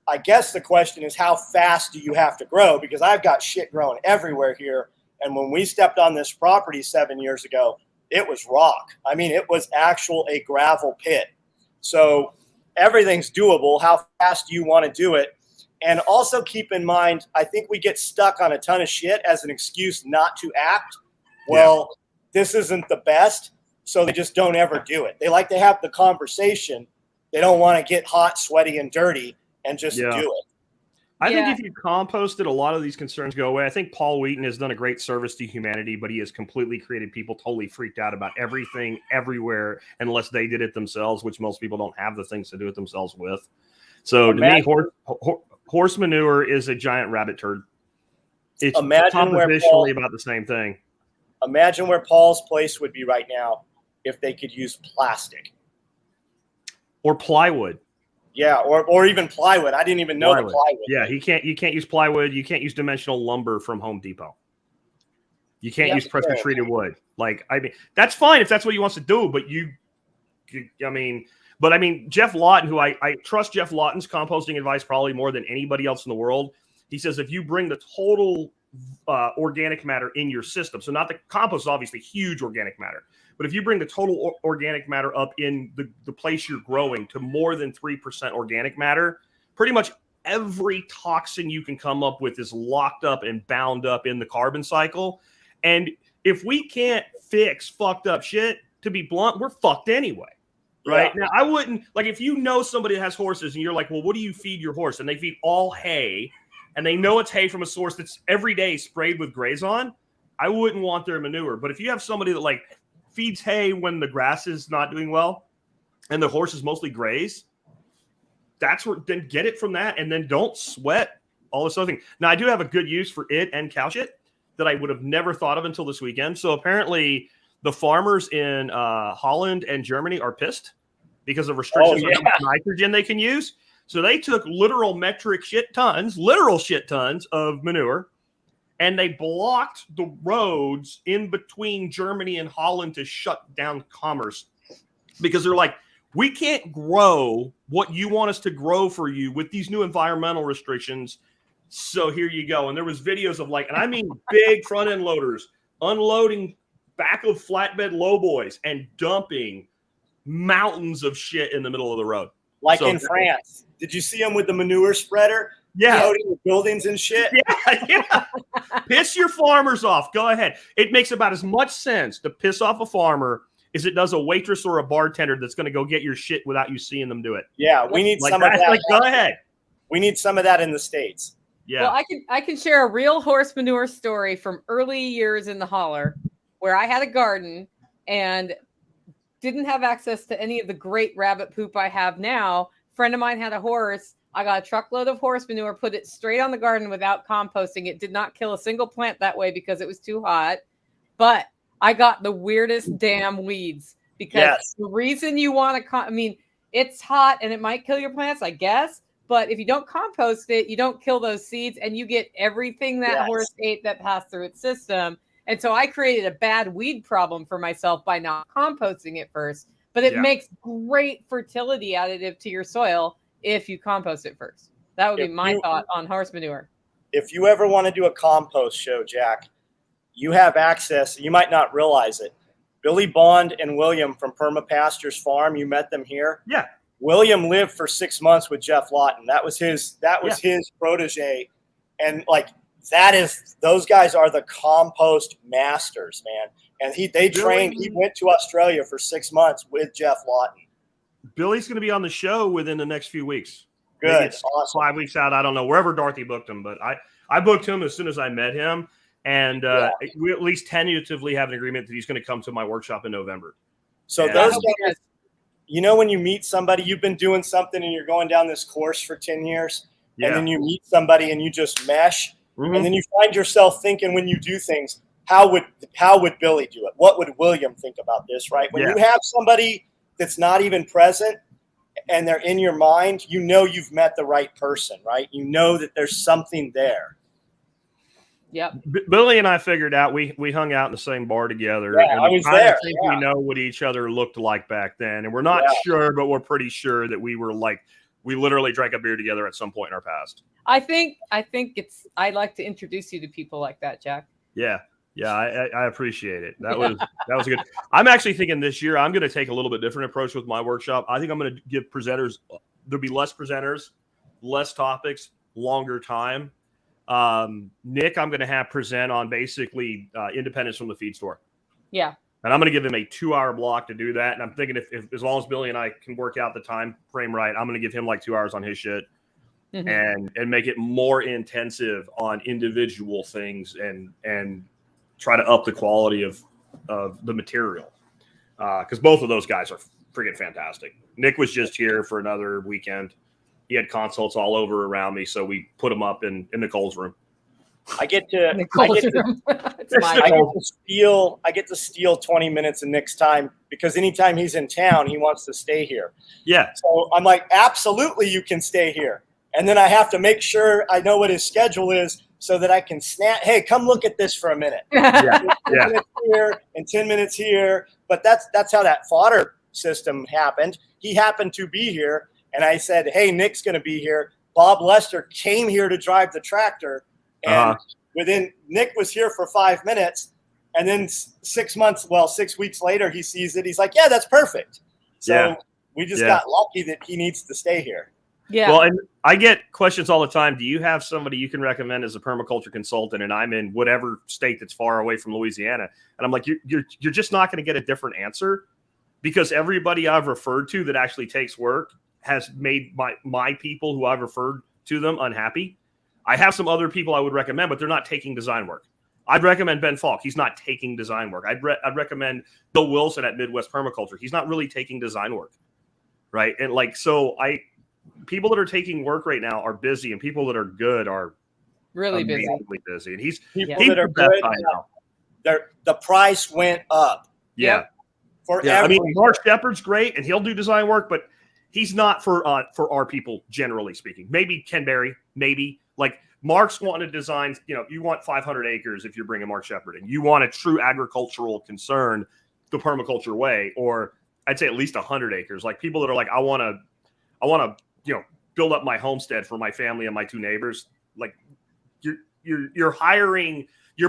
I guess the question is, how fast do you have to grow? Because I've got shit growing everywhere here. And when we stepped on this property 7 years ago, it was rock. I mean, it was a gravel pit. So everything's doable. How fast do you want to do it? And also keep in mind, I think we get stuck on a ton of shit as an excuse not to act. Well, This isn't the best, so they just don't ever do it. They like to have the conversation. They don't want to get hot, sweaty, and dirty and just do it. I think if you composted, a lot of these concerns go away. I think Paul Wheaton has done a great service to humanity, but he has completely created people totally freaked out about everything, everywhere, unless they did it themselves, which most people don't have the things to do it themselves with. So to me, horse manure is a giant rabbit turd. It's compositionally about the same thing. Imagine where Paul's place would be right now if they could use plastic. Or plywood. Yeah, or even plywood. I didn't even know the plywood. Yeah, you can't use plywood. You can't use dimensional lumber from Home Depot. You can't use pressure treated wood. Like, I mean, that's fine if that's what he wants to do, but Jeff Lawton, who I trust Jeff Lawton's composting advice probably more than anybody else in the world. He says if you bring the total organic matter in your system, so not the compost is obviously huge organic matter, but if you bring the total organic matter up in the place you're growing to more than 3% organic matter, pretty much every toxin you can come up with is locked up and bound up in the carbon cycle. And if we can't fix fucked up shit, to be blunt, we're fucked anyway. Right? Yeah. Now, I wouldn't, like, if you know somebody that has horses and you're like, well, what do you feed your horse? And they feed all hay, and they know it's hay from a source that's every day sprayed with Grazon, I wouldn't want their manure. But if you have somebody that, like, feeds hay when the grass is not doing well and the horse is mostly graze, that's where, then get it from that, and then don't sweat all this other thing. Now, I do have a good use for it and cow shit that I would have never thought of until this weekend. So apparently the farmers in Holland and Germany are pissed because of restrictions on how much nitrogen they can use. So they took literal shit tons of manure, and they blocked the roads in between Germany and Holland to shut down commerce because they're like, we can't grow what you want us to grow for you with these new environmental restrictions. So here you go. And there was videos of, like, and I mean big front end loaders unloading back of flatbed lowboys and dumping mountains of shit in the middle of the road. Like in France. Did you see them with the manure spreader? Yeah. Loading the buildings and shit? Yeah. Piss your farmers off. Go ahead. It makes about as much sense to piss off a farmer as it does a waitress or a bartender that's going to go get your shit without you seeing them do it. Yeah, we need some of that. Like, go ahead. We need some of that in the States. Yeah. Well, I can share a real horse manure story from early years in the holler where I had a garden and didn't have access to any of the great rabbit poop I have now. A friend of mine had a horse. I got a truckload of horse manure, put it straight on the garden without composting. It did not kill a single plant that way because it was too hot. But I got the weirdest damn weeds because the reason you want to, it's hot and it might kill your plants, I guess. But if you don't compost it, you don't kill those seeds and you get everything that horse ate that passed through its system. And so I created a bad weed problem for myself by not composting it first. But it makes great fertility additive to your soil if you compost it first. That would be my thought on horse manure. If you ever want to do a compost show, Jack, you have access. You might not realize it, Billy Bond and William from Permapasture's farm. You met them here. Yeah. William lived for 6 months with Jeff Lawton. That was his protege. And like, those guys are the compost masters, man. And he went to Australia for 6 months with Jeff Lawton. Billy's going to be on the show within the next few weeks. Good. It's awesome. 5 weeks out. I don't know, wherever Dorothy booked him, but I booked him as soon as I met him. And we at least tentatively have an agreement that he's going to come to my workshop in November. So those guys, you know, when you meet somebody, you've been doing something and you're going down this course for 10 years, and then you meet somebody and you just mesh, and then you find yourself thinking when you do things, how would Billy do it? What would William think about this, right? When you have somebody that's not even present and they're in your mind, you know you've met the right person, right? You know that there's something there. Yep. Billy and I figured out we hung out in the same bar together. Yeah, and I was there. We know what each other looked like back then, and we're not sure, but we're pretty sure that we were like, we literally drank a beer together at some point in our past. I think I'd like to introduce you to people like that, Jack. Yeah. Yeah, I appreciate it. That was good. I'm actually thinking this year I'm going to take a little bit different approach with my workshop. I think I'm going to give presenters, there'll be less presenters, less topics, longer time. Nick, I'm going to have present on basically independence from the feed store. Yeah. And I'm going to give him a 2-hour block to do that. And I'm thinking if as long as Billy and I can work out the time frame right, I'm going to give him like 2 hours on his shit and make it more intensive on individual things and try to up the quality of the material. Because both of those guys are freaking fantastic. Nick was just here for another weekend. He had consults all over around me, so we put him up in Nicole's room. I get to steal 20 minutes of Nick's time because anytime he's in town, he wants to stay here. Yeah. So I'm like, absolutely, you can stay here. And then I have to make sure I know what his schedule is so that I can snap. Hey, come look at this for a minute. 10 minutes here and 10 minutes here. But that's how that fodder system happened. He happened to be here. And I said, hey, Nick's going to be here. Bob Lester came here to drive the tractor. And Nick was here for 5 minutes. And then 6 weeks later, he sees it. He's like, yeah, that's perfect. So we just got lucky that he needs to stay here. Yeah. Well, and I get questions all the time. Do you have somebody you can recommend as a permaculture consultant? And I'm in whatever state that's far away from Louisiana. And I'm like, you're just not going to get a different answer because everybody I've referred to that actually takes work has made my people who I've referred to them unhappy. I have some other people I would recommend, but they're not taking design work. I'd recommend Ben Falk. He's not taking design work. I'd recommend Bill Wilson at Midwest Permaculture. He's not really taking design work, right? And people that are taking work right now are busy, and people that are good are really busy. And he's that are good. The price went up. Yeah. I mean, Mark Shepard's great, and he'll do design work, but he's not for our people, generally speaking. Maybe Ken Berry, maybe. Like Mark's wanting to design, you want 500 acres if you're bringing Mark Shepard in. You want a true agricultural concern the permaculture way, or I'd say at least 100 acres. Like people that are like, I want to build up my homestead for my family and my 2 neighbors. Like you're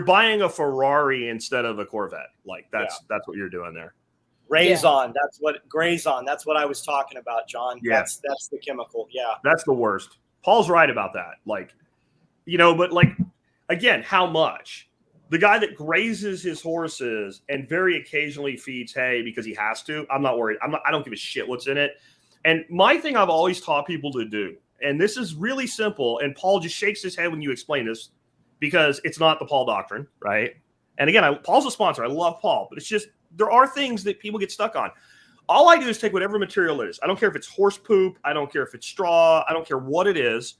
buying a Ferrari instead of a Corvette. Like that's what you're doing there. Grazon, that's what I was talking about, John. Yeah. That's the chemical. Yeah. That's the worst. Paul's right about that. But again, how much? The guy that grazes his horses and very occasionally feeds hay because he has to, I'm not worried. I don't give a shit what's in it. And my thing I've always taught people to do, and this is really simple, and Paul just shakes his head when you explain this because it's not the Paul doctrine, right? And again, Paul's a sponsor. I love Paul, but it's just there are things that people get stuck on. All I do is take whatever material it is. I don't care if it's horse poop. I don't care if it's straw. I don't care what it is.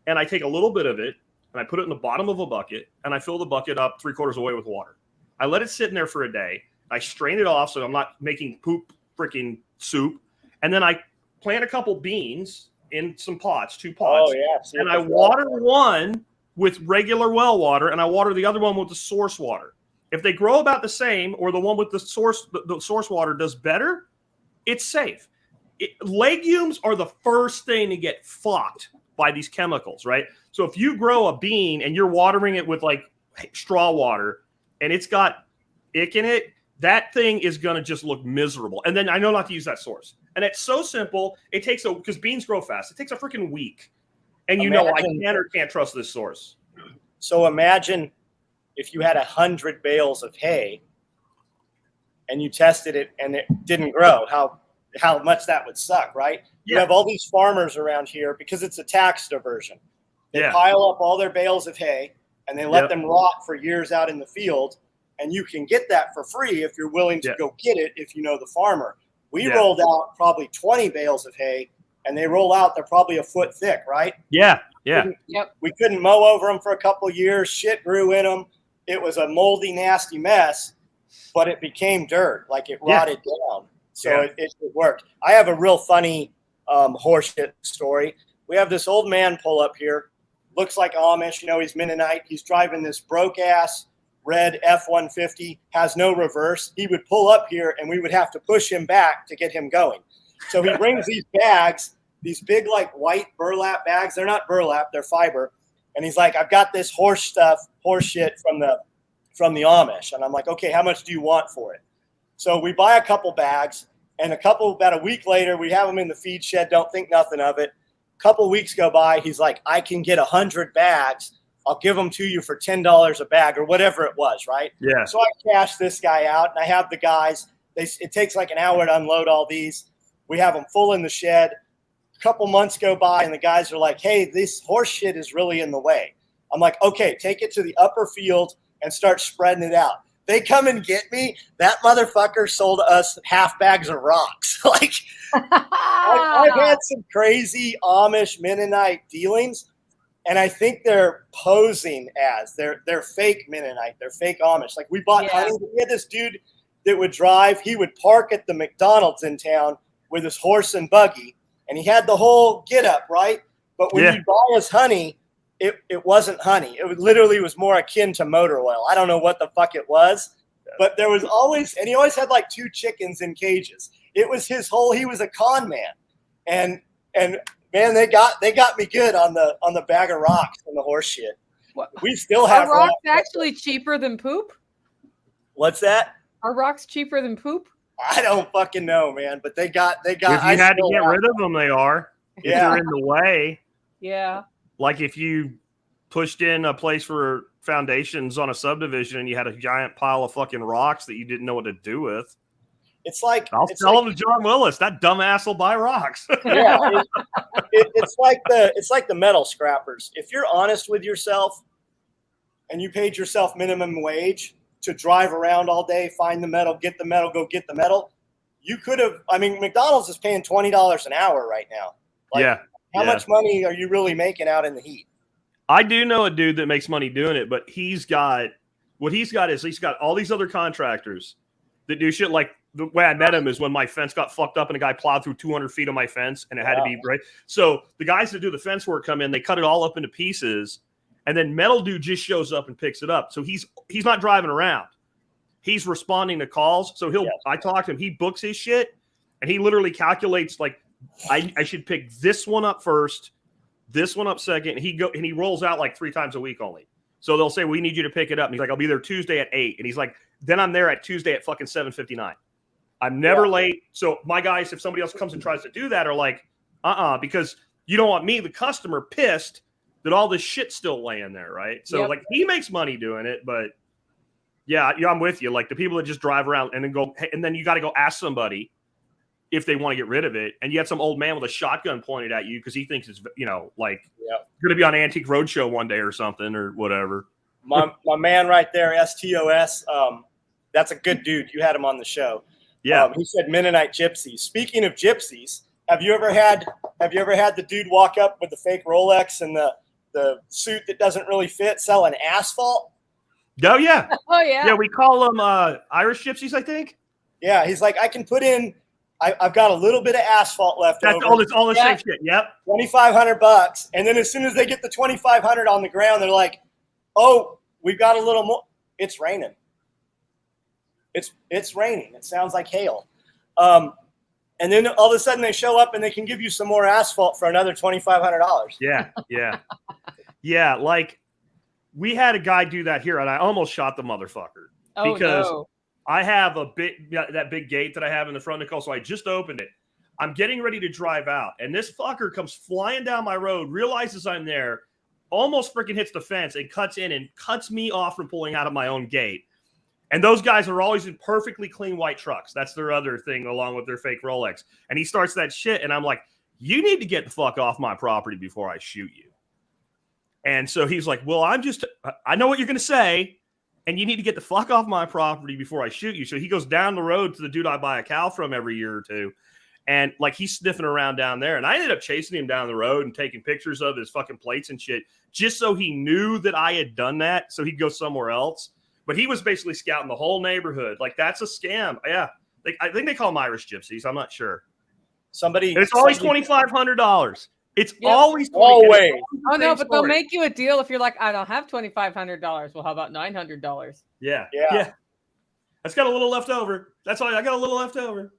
And I take a little bit of it, and I put it in the bottom of a bucket, and I fill the bucket up 3/4 of the way with water. I let it sit in there for a day. I strain it off so I'm not making poop freaking soup. And then I plant a couple beans in some pots, 2 pots. Oh, yeah. And I water one with regular well water, and I water the other one with the source water. If they grow about the same, or the one with the source water does better, it's safe. Legumes are the first thing to get fucked by these chemicals, right? So if you grow a bean and you're watering it with like straw water and it's got ick in it, that thing is going to just look miserable. And then I know not to use that source. And it's so simple. It takes because beans grow fast. It takes a freaking week. And I can or can't trust this source. So imagine if you had 100 bales of hay and you tested it and it didn't grow, how much that would suck, right? You have all these farmers around here because it's a tax diversion. They pile up all their bales of hay and they let them rot for years out in the field. And you can get that for free if you're willing to go get it if you know the farmer. We rolled out probably 20 bales of hay, and they roll out, they're probably a foot thick, right? Yeah, We couldn't mow over them for a couple of years. Shit grew in them. It was a moldy, nasty mess, but it became dirt. Like it rotted down. So it worked. I have a real funny horseshit story. We have this old man pull up here. Looks like Amish. You know, he's Mennonite. He's driving this broke-ass red F-150, has no reverse. He would pull up here, and we would have to push him back to get him going. So he brings these bags, these big, like, white burlap bags. They're not burlap. They're fiber. And he's like, I've got this horse shit from the Amish. And I'm like, okay, how much do you want for it? So we buy a couple bags, and about a week later, we have them in the feed shed, don't think nothing of it. A couple weeks go by, he's like, I can get 100 bags. I'll give them to you for $10 a bag or whatever it was, right? Yeah. So I cash this guy out, and I have the guys. It takes like an hour to unload all these. We have them full in the shed. A couple months go by, and the guys are like, hey, this horse shit is really in the way. I'm like, okay, take it to the upper field and start spreading it out. They come and get me. That motherfucker sold us half bags of rocks. Like, I've had some crazy Amish Mennonite dealings. And I think they're posing as they're fake Mennonite, they're fake Amish. Like we bought honey. We had this dude that would drive. He would park at the McDonald's in town with his horse and buggy, and he had the whole get up, right? But when you buy his honey, it wasn't honey. It literally was more akin to motor oil. I don't know what the fuck it was, but there was always, and he always had like 2 chickens in cages. It was he was a con man, and. Man, they got me good on the bag of rocks and the horse shit. We still have rocks actually cheaper than poop. What's that? Are rocks cheaper than poop? I don't fucking know, man. But they got. If you had to get rid of them, they are. If they're in the way. Yeah. Like if you pushed in a place for foundations on a subdivision and you had a giant pile of fucking rocks that you didn't know what to do with. It's like I'll tell him to John Willis. That dumbass will buy rocks. Yeah, it's like the metal scrappers. If you're honest with yourself, and you paid yourself minimum wage to drive around all day, find the metal, get the metal, go get the metal, you could have. I mean, McDonald's is paying $20 an hour right now. Like, how much money are you really making out in the heat? I do know a dude that makes money doing it, but he's got all these other contractors that do shit like. The way I met him is when my fence got fucked up and a guy plowed through 200 feet of my fence and it had to be right. So the guys that do the fence work come in, they cut it all up into pieces, and then Metal Dude just shows up and picks it up. So he's not driving around. He's responding to calls. So I talk to him, he books his shit, and he literally calculates like I should pick this one up first, this one up second, and he rolls out like 3 times a week only. So they'll say, we need you to pick it up. And he's like, I'll be there Tuesday at 8. And he's like, then I'm there at Tuesday at fucking 7:59. I'm never late. So my guys, if somebody else comes and tries to do that, are like, because you don't want me, the customer, pissed that all this shit's still laying there, right? So like he makes money doing it, but I'm with you. Like the people that just drive around and then go, and then you got to go ask somebody if they want to get rid of it. And you had some old man with a shotgun pointed at you because he thinks it's, going to be on Antique Roadshow one day or something or whatever. My man right there, STOS, that's a good dude. You had him on the show. Yeah, he said Mennonite gypsies. Speaking of gypsies, have you ever had the dude walk up with the fake Rolex and the suit that doesn't really fit selling asphalt? Oh yeah, yeah. We call them Irish gypsies, I think. Yeah, he's like, I can put in. I've got a little bit of asphalt left over. That's all the same shit. Yep, $2,500, and then as soon as they get the $2,500 on the ground, they're like, "Oh, we've got a little more. It's raining." It's raining. It sounds like hail. And then all of a sudden they show up and they can give you some more asphalt for another $2,500. Yeah. Like we had a guy do that here and I almost shot the mother fucker because I have that big gate that I have in the front, Nicole. So I just opened it. I'm getting ready to drive out, and this fucker comes flying down my road, realizes I'm there, almost freaking hits the fence, and cuts in and cuts me off from pulling out of my own gate. And those guys are always in perfectly clean white trucks. That's their other thing, along with their fake Rolex. And he starts that shit, and I'm like, you need to get the fuck off my property before I shoot you. And so he's like, well, I know what you're going to say, and you need to get the fuck off my property before I shoot you. So he goes down the road to the dude I buy a cow from every year or two. And like he's sniffing around down there. And I ended up chasing him down the road and taking pictures of his fucking plates and shit, just so he knew that I had done that. So he'd go somewhere else. But he was basically scouting the whole neighborhood. Like, that's a scam. Yeah. I think they call them Irish gypsies. I'm not sure. It's always $2,500. It's always. Always. Oh, no, but they'll make you a deal if you're like, I don't have $2,500. Well, how about $900? Yeah. That's got a little left over. That's all. I got a little left over.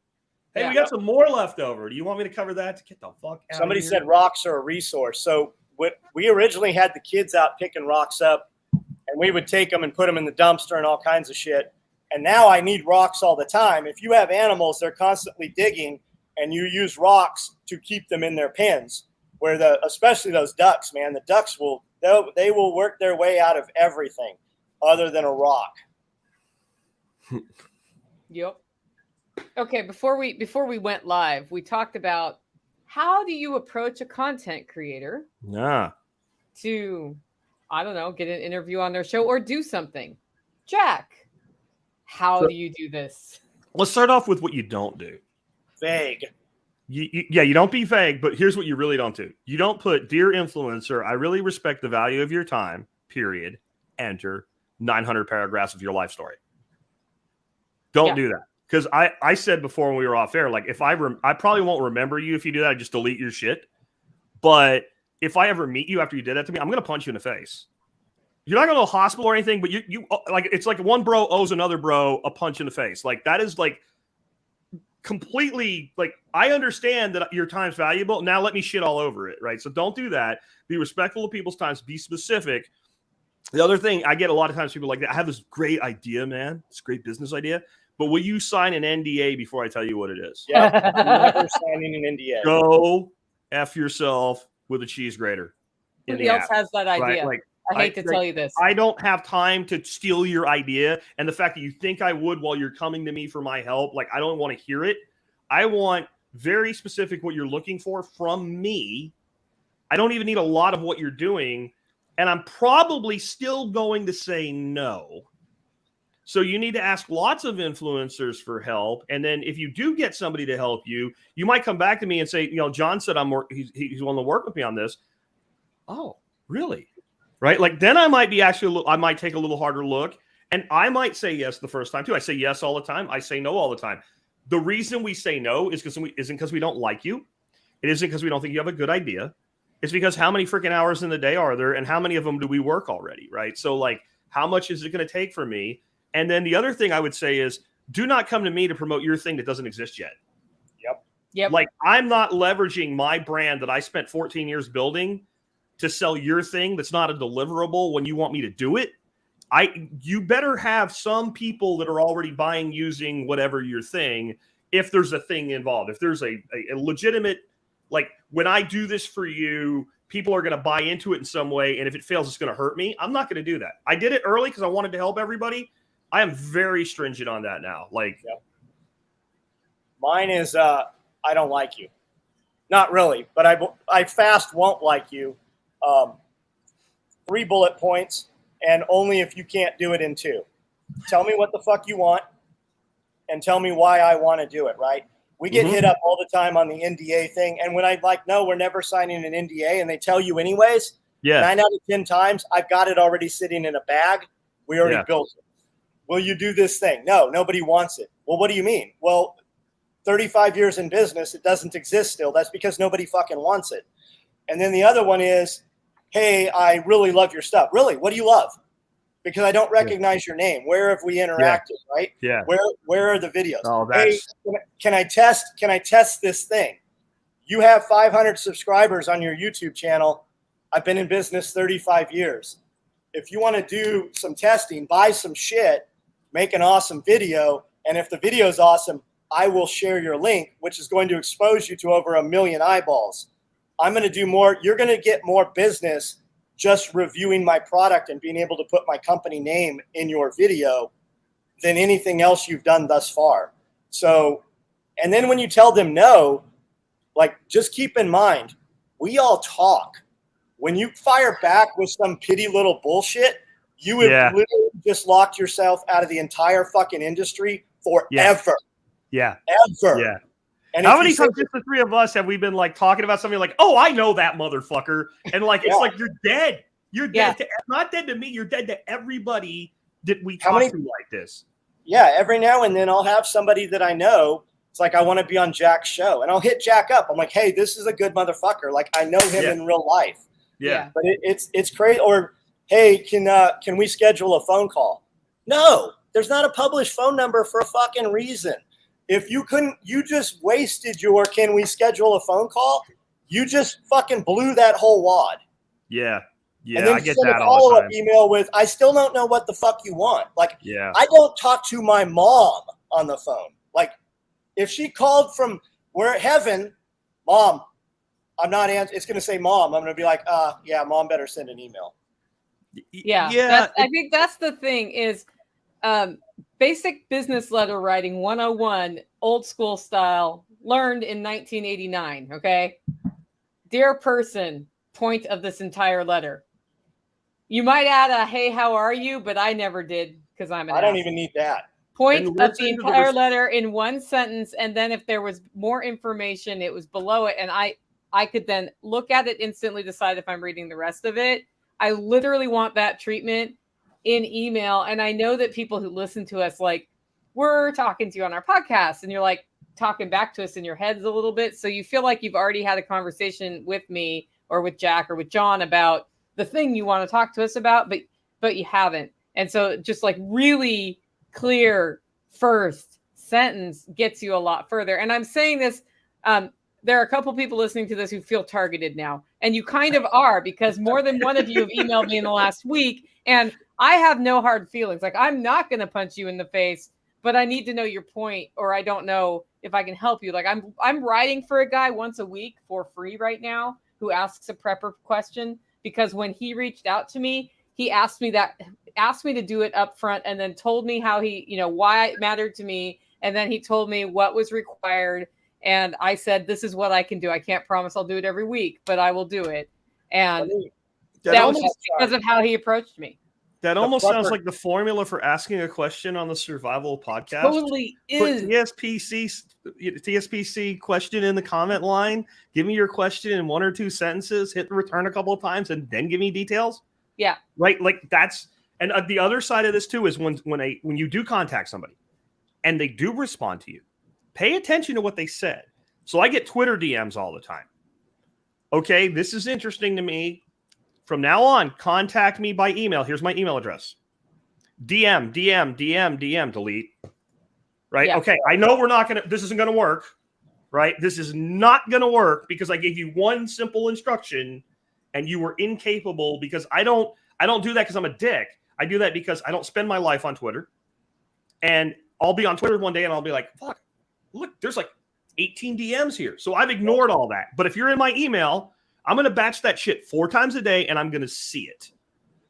Hey, we got some more left over. Do you want me to cover that? Get the fuck out. Somebody said rocks are a resource. So we originally had the kids out picking rocks up, and we would take them and put them in the dumpster and all kinds of shit. And now I need rocks all the time. If you have animals, they're constantly digging, and you use rocks to keep them in their pens. Especially those ducks, man, the ducks they will work their way out of everything other than a rock. Yep. Okay, before we went live, we talked about how do you approach a content creator to, I don't know, get an interview on their show or do something. Jack, how do you do this? Let's start off with what you don't do. Vague. You don't be vague, but here's what you really don't do. You don't put, dear influencer, I really respect the value of your time, period, enter 900 paragraphs of your life story. Don't do that. Because I said before when we were off air, like, if I probably won't remember you if you do that, I just delete your shit. But if I ever meet you after you did that to me, I'm going to punch you in the face. You're not going to the hospital or anything, but you like, it's like one bro owes another bro a punch in the face. Like, that is like completely, like, I understand that your time's valuable. Now let me shit all over it, right? So don't do that. Be respectful of people's times. Be specific. The other thing, I get a lot of times people like that. I have this great idea, man. It's a great business idea. But will you sign an NDA before I tell you what it is? Yeah, I'm never signing an NDA. Go F yourself with a cheese grater. Somebody else has that idea. Right? Like, I hate to tell you this. I don't have time to steal your idea. And the fact that you think I would while you're coming to me for my help, like, I don't want to hear it. I want very specific what you're looking for from me. I don't even need a lot of what you're doing. And I'm probably still going to say no. So you need to ask lots of influencers for help. And then if you do get somebody to help you, you might come back to me and say, John said he's willing to work with me on this. Oh, really? Right? Like, then I might take a little harder look, and I might say yes the first time too. I say yes all the time. I say no all the time. The reason we say no is isn't because we don't like you. It isn't because we don't think you have a good idea. It's because how many freaking hours in the day are there, and how many of them do we work already? Right? So, like, how much is it going to take for me? And then the other thing I would say is, do not come to me to promote your thing that doesn't exist yet. Yep. Like, I'm not leveraging my brand that I spent 14 years building to sell your thing that's not a deliverable when you want me to do it. You better have some people that are already buying using whatever your thing, if there's a thing involved. If there's a legitimate, like, when I do this for you, people are going to buy into it in some way, and if it fails, it's going to hurt me. I'm not going to do that. I did it early because I wanted to help everybody. I am very stringent on that now. Like, mine is I don't like you. Not really, but I fast won't like you. 3 bullet points, and only if you can't do it in 2. Tell me what the fuck you want, and tell me why I want to do it, right? We get hit up all the time on the NDA thing, and when I'm like, no, we're never signing an NDA, and they tell you anyways, 9 out of 10 times, I've got it already sitting in a bag. We already built it. Will you do this thing? No, nobody wants it. Well, what do you mean? Well, 35 years in business, it doesn't exist still. That's because nobody fucking wants it. And then the other one is, hey, I really love your stuff. Really? What do you love? Because I don't recognize your name. Where have we interacted, right? Yeah. Where are the videos? Oh, hey, can I test this thing? You have 500 subscribers on your YouTube channel. I've been in business 35 years. If you want to do some testing, buy some shit, make an awesome video. And if the video is awesome, I will share your link, which is going to expose you to over 1 million eyeballs. I'm going to do more. You're going to get more business just reviewing my product and being able to put my company name in your video than anything else you've done thus far. So, and then when you tell them no, like, just keep in mind, we all talk. When you fire back with some pitty little bullshit, you have literally just locked yourself out of the entire fucking industry forever. Yeah. Ever. Yeah. And how many times just the three of us have we been like talking about something like, oh, I know that motherfucker. And like, it's like, you're dead. You're dead. Not dead to me. You're dead to everybody that we talk to like this. Yeah. Every now and then I'll have somebody that I know. It's like, I want to be on Jack's show, and I'll hit Jack up. I'm like, hey, this is a good motherfucker. Like, I know him in real life. Yeah. But it's crazy. Or, hey, can we schedule a phone call? No, there's not a published phone number for a fucking reason. If you couldn't, you just wasted your, can we schedule a phone call? You just fucking blew that whole wad. Yeah. Yeah. And then I get send that a all the time. email with, I still don't know what the fuck you want. Like, yeah. I don't talk to my mom on the phone. Like, if she called from heaven, Mom, I'm not answering. It's going to say Mom. I'm going to be like, yeah, Mom better send an email. Yeah. I think that's the thing is, basic business letter writing 101, old school style, learned in 1989. Okay. Dear person, point of this entire letter. You might add a, hey, how are you? But I never did because I don't even need that. Point of the entire letter in one sentence. And then if there was more information, it was below it. And I could then look at it instantly, decide if I'm reading the rest of it. I literally want that treatment in email. And I know that people who listen to us, like, we're talking to you on our podcast and you're like talking back to us in your heads a little bit. So you feel like you've already had a conversation with me or with Jack or with John about the thing you want to talk to us about, but you haven't. And so just like really clear first sentence gets you a lot further. And I'm saying this, there are a couple people listening to this who feel targeted now. And you kind of are, because more than one of you have emailed me in the last week. And I have no hard feelings. Like, I'm not going to punch you in the face, but I need to know your point, or I don't know if I can help you. Like, I'm writing for a guy once a week for free right now who asks a prepper question, because when he reached out to me, he asked me to do it up front and then told me how why it mattered to me. And then he told me what was required. And I said, this is what I can do. I can't promise I'll do it every week, but I will do it. And that almost because of how he approached me. That almost sounds like the formula for asking a question on the Survival Podcast. Totally is. Put TSPC question in the comment line. Give me your question in 1 or 2 sentences. Hit the return a couple of times, and then give me details. Yeah. Right. Like that's, and the other side of this too is when you do contact somebody, and they do respond to you, pay attention to what they said. So I get Twitter DMs all the time. Okay, this is interesting to me. From now on, contact me by email. Here's my email address. DM, delete. Right? Yeah. Okay, I know this isn't going to work. Right? This is not going to work because I gave you one simple instruction and you were incapable, because I don't do that because I'm a dick. I do that because I don't spend my life on Twitter. And I'll be on Twitter one day and I'll be like, fuck, look, there's like 18 DMs here. So I've ignored all that. But if you're in my email, I'm going to batch that shit 4 times a day and I'm going to see it.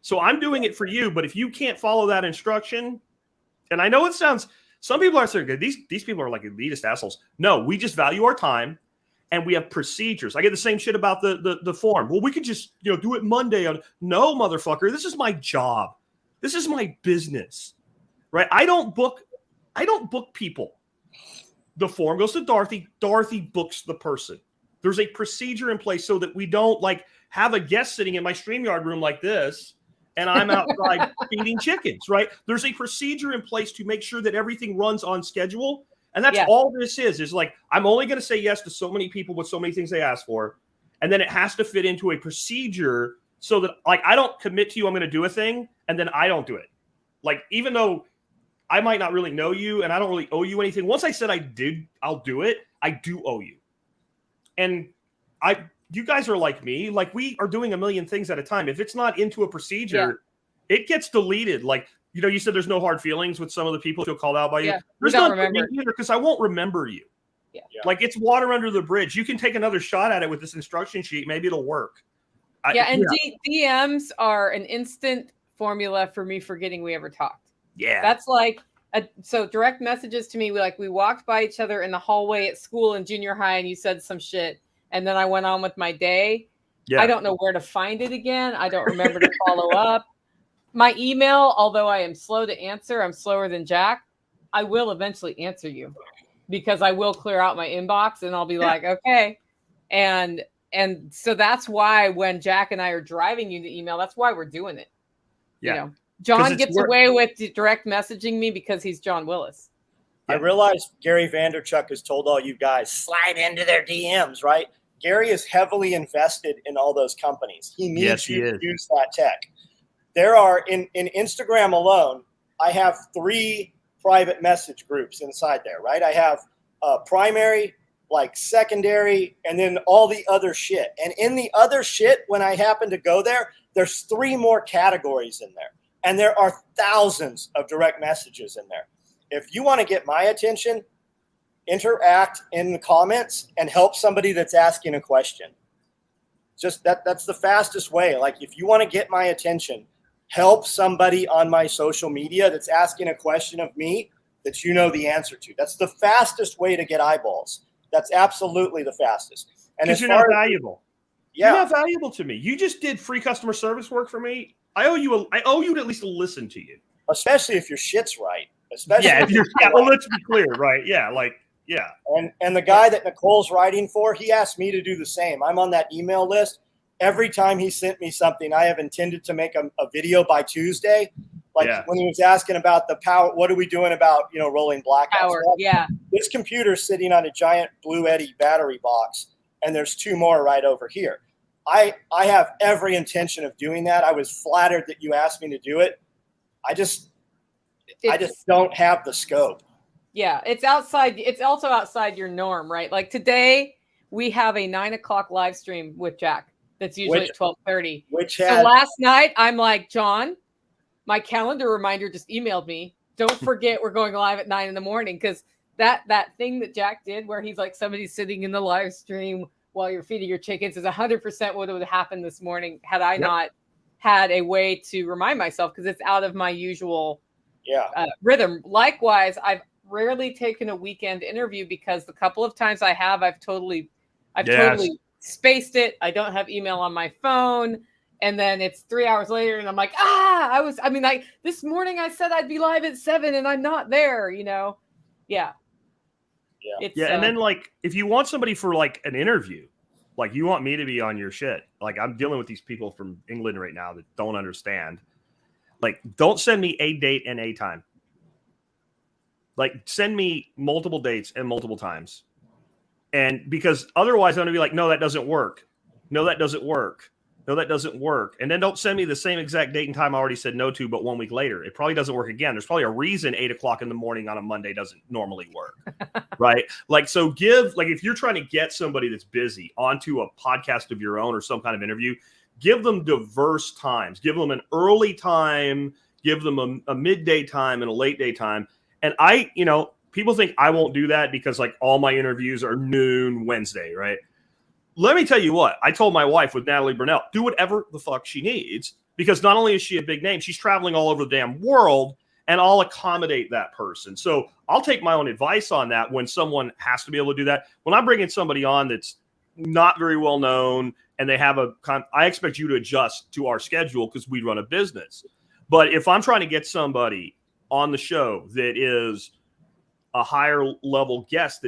So I'm doing it for you. But if you can't follow that instruction, and I know it sounds, some people are saying, these people are like elitist assholes. No, we just value our time and we have procedures. I get the same shit about the form. Well, we could just do it Monday. No, motherfucker, this is my job. This is my business. Right? I don't book people. The form goes to Dorothy. Dorothy books the person. There's a procedure in place so that we don't like have a guest sitting in my StreamYard room like this and I'm outside feeding chickens, right? There's a procedure in place to make sure that everything runs on schedule. And that's all this is like, I'm only going to say yes to so many people with so many things they ask for. And then it has to fit into a procedure so that like, I don't commit to you, I'm going to do a thing, and then I don't do it. Like, even though I might not really know you and I don't really owe you anything. Once I said I'll do it, I do owe you. And you guys are like me. Like, we are doing a million things at a time. If it's not into a procedure, it gets deleted. Like, you know, you said there's no hard feelings with some of the people who feel called out by you. Yeah, There's we don't none for me remember. either, because I won't remember you. Yeah. Like, it's water under the bridge. You can take another shot at it with this instruction sheet. Maybe it'll work. DMs are an instant formula for me forgetting we ever talked. Yeah. That's like, so direct messages to me, we walked by each other in the hallway at school in junior high and you said some shit. And then I went on with my day. Yeah. I don't know where to find it again. I don't remember to follow up. My email, although I am slow to answer, I'm slower than Jack. I will eventually answer you because I will clear out my inbox and I'll be like, okay. And so that's why when Jack and I are driving you the email, that's why we're doing it. Yeah. You know, John gets away with direct messaging me because he's John Willis. I realize Gary Vaynerchuk has told all you guys, slide into their DMs, right? Gary is heavily invested in all those companies. He needs you to use that tech. There are, in Instagram alone, I have 3 private message groups inside there, right? I have primary, like secondary, and then all the other shit. And in the other shit, when I happen to go there, there's 3 more categories in there. And there are thousands of direct messages in there. If you want to get my attention, interact in the comments and help somebody that's asking a question. Just that's the fastest way. Like, if you want to get my attention, help somebody on my social media that's asking a question of me that you know the answer to. That's the fastest way to get eyeballs. That's absolutely the fastest. And because you're not valuable. Yeah. You're not valuable to me. You just did free customer service work for me. I owe you to at least listen to you. Especially if your shit's right. Especially well, let's be clear, right? Yeah, yeah. And the guy that Nicole's writing for, he asked me to do the same. I'm on that email list. Every time he sent me something, I have intended to make a video by Tuesday. Like when he was asking about the power, what are we doing about, rolling blackouts? Power, This computer's sitting on a giant Blue Eddy battery box, and there's 2 more right over here. I have every intention of doing that. I was flattered that you asked me to do it. I just don't have the scope. Yeah, it's outside. It's also outside your norm, right? Like today, we have a 9 o'clock live stream with Jack. That's usually at 12:30. So last night, I'm like, John, my calendar reminder just emailed me. Don't forget, we're going live at 9 in the morning, because that thing that Jack did, where he's like, somebody's sitting in the live stream while you're feeding your chickens, is 100% what would have happened this morning had I not had a way to remind myself, because it's out of my usual rhythm. Likewise, I've rarely taken a weekend interview, because the couple of times I have, I've totally spaced it. I don't have email on my phone. And then it's 3 hours later and I'm like, this morning I said I'd be live at 7 and I'm not there, Yeah. And then, like, if you want somebody for like an interview, like you want me to be on your shit. Like, I'm dealing with these people from England right now that don't understand. Like, don't send me a date and a time. Like, send me multiple dates and multiple times. And because otherwise I'm going to be like, no, that doesn't work. No, that doesn't work. No, that doesn't work. And then don't send me the same exact date and time I already said no to, but 1 week later. It probably doesn't work again. There's probably a reason 8 o'clock in the morning on a Monday doesn't normally work. Right? Like, so if you're trying to get somebody that's busy onto a podcast of your own or some kind of interview, give them diverse times. Give them an early time, give them a midday time and a late day time. And people think I won't do that because like all my interviews are noon Wednesday, right? Let me tell you what, I told my wife with Natalie Burnell, do whatever the fuck she needs, because not only is she a big name, she's traveling all over the damn world, and I'll accommodate that person. So I'll take my own advice on that when someone has to be able to do that. When I'm bringing somebody on that's not very well known and they have I expect you to adjust to our schedule because we run a business. But if I'm trying to get somebody on the show that is a higher level guest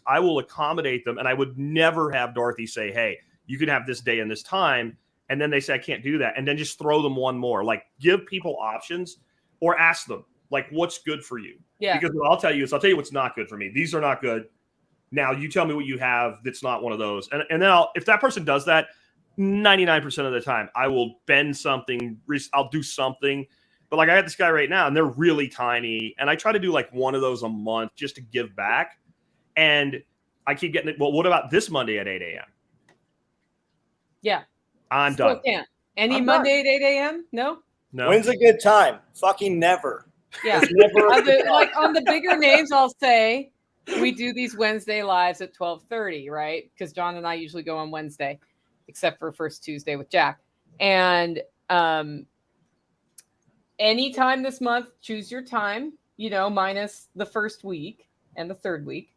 I will accommodate them. And I would never have Dorothy say, hey, you can have this day and this time. And then they say, I can't do that. And then just throw them one more. Like, give people options or ask them, like, what's good for you? Yeah. Because what I'll tell you what's not good for me. These are not good. Now you tell me what you have that's not one of those. And then if that person does that, 99% of the time, I will bend something. I'll do something. But like, I got this guy right now and they're really tiny. And I try to do like one of those a month just to give back. And I keep getting it. Well, what about this Monday at 8 a.m.? Yeah. I'm done. Any Monday at 8 a.m.? No? No. When's a good time? Fucking never. Yeah. There's never a good time. Like on the bigger names, I'll say we do these Wednesday lives at 12:30, right? Because John and I usually go on Wednesday, except for first Tuesday with Jack. And anytime this month, choose your time, minus the first week and the third week.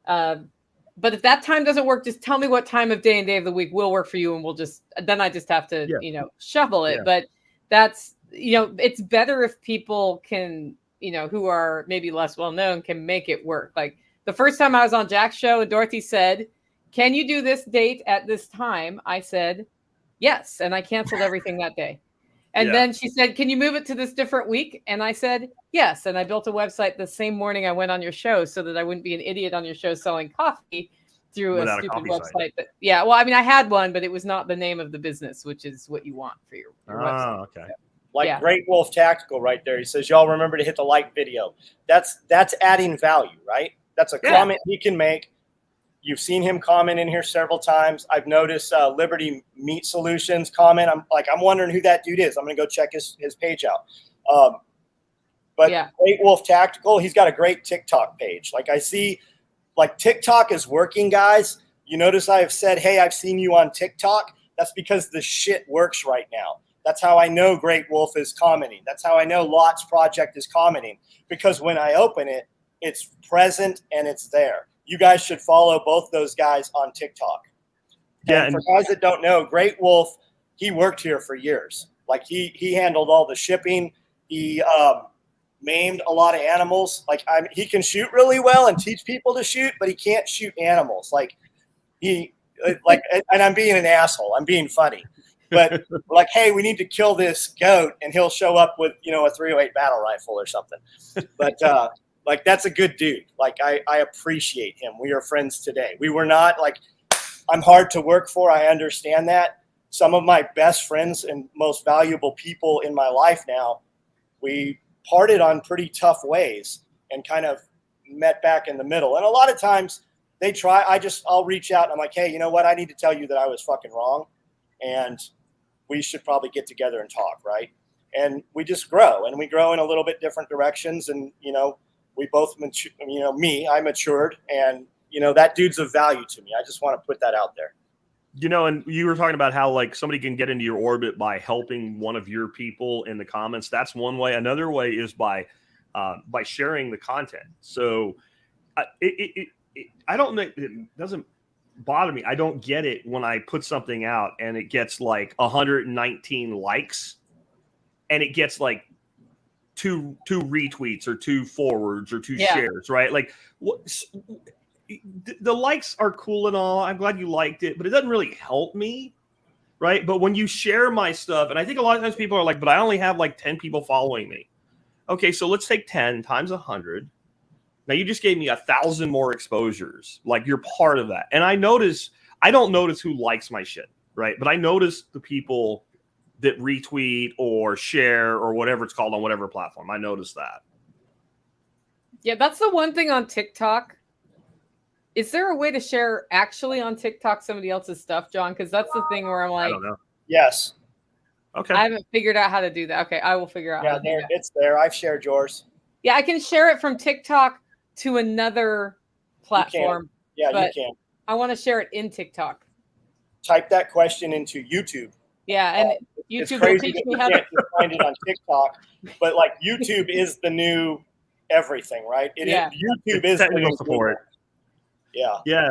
But if that time doesn't work, just tell me what time of day and day of the week will work for you. And then I just have to, shovel it. Yeah. But that's, it's better if people can, who are maybe less well-known can make it work. Like the first time I was on Jack's show and Dorothy said, can you do this date at this time? I said, yes. And I canceled everything that day. And then she said, can you move it to this different week? And I said, yes. And I built a website the same morning I went on your show so that I wouldn't be an idiot on your show selling coffee through Without a stupid website. But well, I mean, I had one, but it was not the name of the business, which is what you want for your website. Okay. Like Great Wolf Tactical right there. He says, y'all remember to hit the like video. That's adding value, right? That's a comment he can make. You've seen him comment in here several times. I've noticed Liberty Meat Solutions comment. I'm wondering who that dude is. I'm going to go check his page out. Great Wolf Tactical, he's got a great TikTok page. Like I see, like TikTok is working, guys. You notice I have said, hey, I've seen you on TikTok. That's because the shit works right now. That's how I know Great Wolf is commenting. That's how I know Lot's project is commenting. Because when I open it, it's present and it's there. You guys should follow both those guys on TikTok. Yeah, and for guys that don't know, Great Wolf, he worked here for years. Like he handled all the shipping. He maimed a lot of animals. Like he can shoot really well and teach people to shoot, but he can't shoot animals. And I'm being an asshole. I'm being funny. But we're like, hey, we need to kill this goat, and he'll show up with a .308 battle rifle or something. But that's a good dude. Like I appreciate him. We are friends today. We were not I'm hard to work for. I understand that. Some of my best friends and most valuable people in my life now, we parted on pretty tough ways and kind of met back in the middle. And a lot of times they try. I'll reach out and I'm like, hey, you know what? I need to tell you that I was fucking wrong, and we should probably get together and talk, right? And we just grow, and we grow in a little bit different directions, and we both, I matured, and, that dude's of value to me. I just want to put that out there. And you were talking about how somebody can get into your orbit by helping one of your people in the comments. That's one way. Another way is by sharing the content. So I don't know. It doesn't bother me. I don't get it when I put something out and it gets 119 likes and it gets two retweets or 2 forwards or 2 shares, right? The likes are cool and all. I'm glad you liked it, but it doesn't really help me, right? But when you share my stuff, and I think a lot of times people are like, but I only have 10 people following me. Okay, so let's take 10 times 100. Now you just gave me 1,000 more exposures. You're part of that. And I don't notice who likes my shit, right? But I notice the people that retweet or share or whatever it's called on whatever platform. I notice that. Yeah, that's the one thing on TikTok. Is there a way to share actually on TikTok somebody else's stuff, John? Because that's the thing where I'm I don't know. Yes. Okay. I haven't figured out how to do that. Okay, I will figure out. Yeah, it's there. I've shared yours. Yeah, I can share it from TikTok to another platform. You can. I want to share it in TikTok. Type that question into YouTube. Yeah, and YouTube will teach me how to find it on TikTok. But YouTube is the new everything, right? YouTube is technical support. Yeah. Yeah.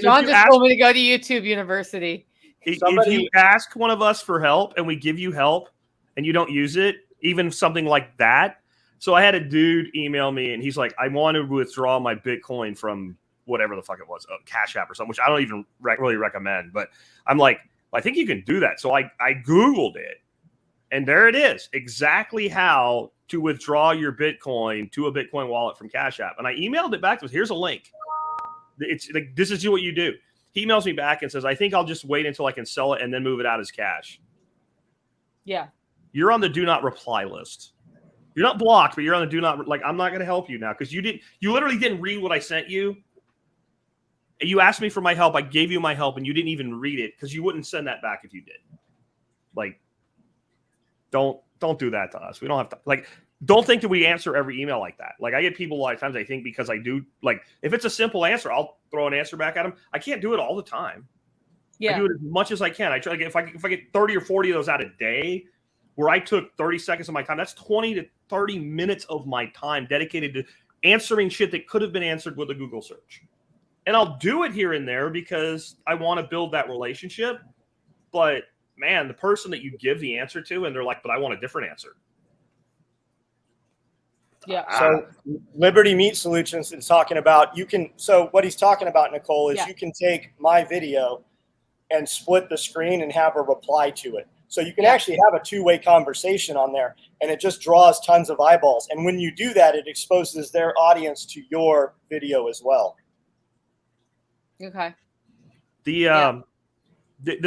John just told me to go to YouTube University. If you ask one of us for help and we give you help and you don't use it, even something like that. So I had a dude email me and he's like, I want to withdraw my Bitcoin from whatever the fuck it was, Cash App or something, which I don't even really recommend. But I'm like, I think you can do that. So I Googled it and there it is. Exactly how to withdraw your Bitcoin to a Bitcoin wallet from Cash App. And I emailed it back to him. Here's a link. It's this is what you do. He emails me back and says, I think I'll just wait until I can sell it and then move it out as cash. Yeah. You're on the do not reply list. You're not blocked, but you're on the do not, I'm not going to help you now because you literally didn't read what I sent you. You asked me for my help. I gave you my help and you didn't even read it because you wouldn't send that back if you did. Don't Don't do that to us. We don't have to, like, don't think that we answer every email like that. Like, I get people a lot of times, I think because I do, like, if it's a simple answer, I'll throw an answer back at them. I can't do it all the time. Yeah. I do it as much as I can. I try to get, if I get 30 or 40 of those out a day, where I took 30 seconds of my time, that's 20 to 30 minutes of my time dedicated to answering shit that could have been answered with a Google search. And I'll do it here and there because I want to build that relationship. But man, the person that you give the answer to, and they're like, but I want a different answer. Yeah. So Liberty Meat Solutions is talking about, so what he's talking about, Nicole, is you can take my video and split the screen and have a reply to it. So you can actually have a two-way conversation on there, and it just draws tons of eyeballs. And when you do that, it exposes their audience to your video as well. Okay. The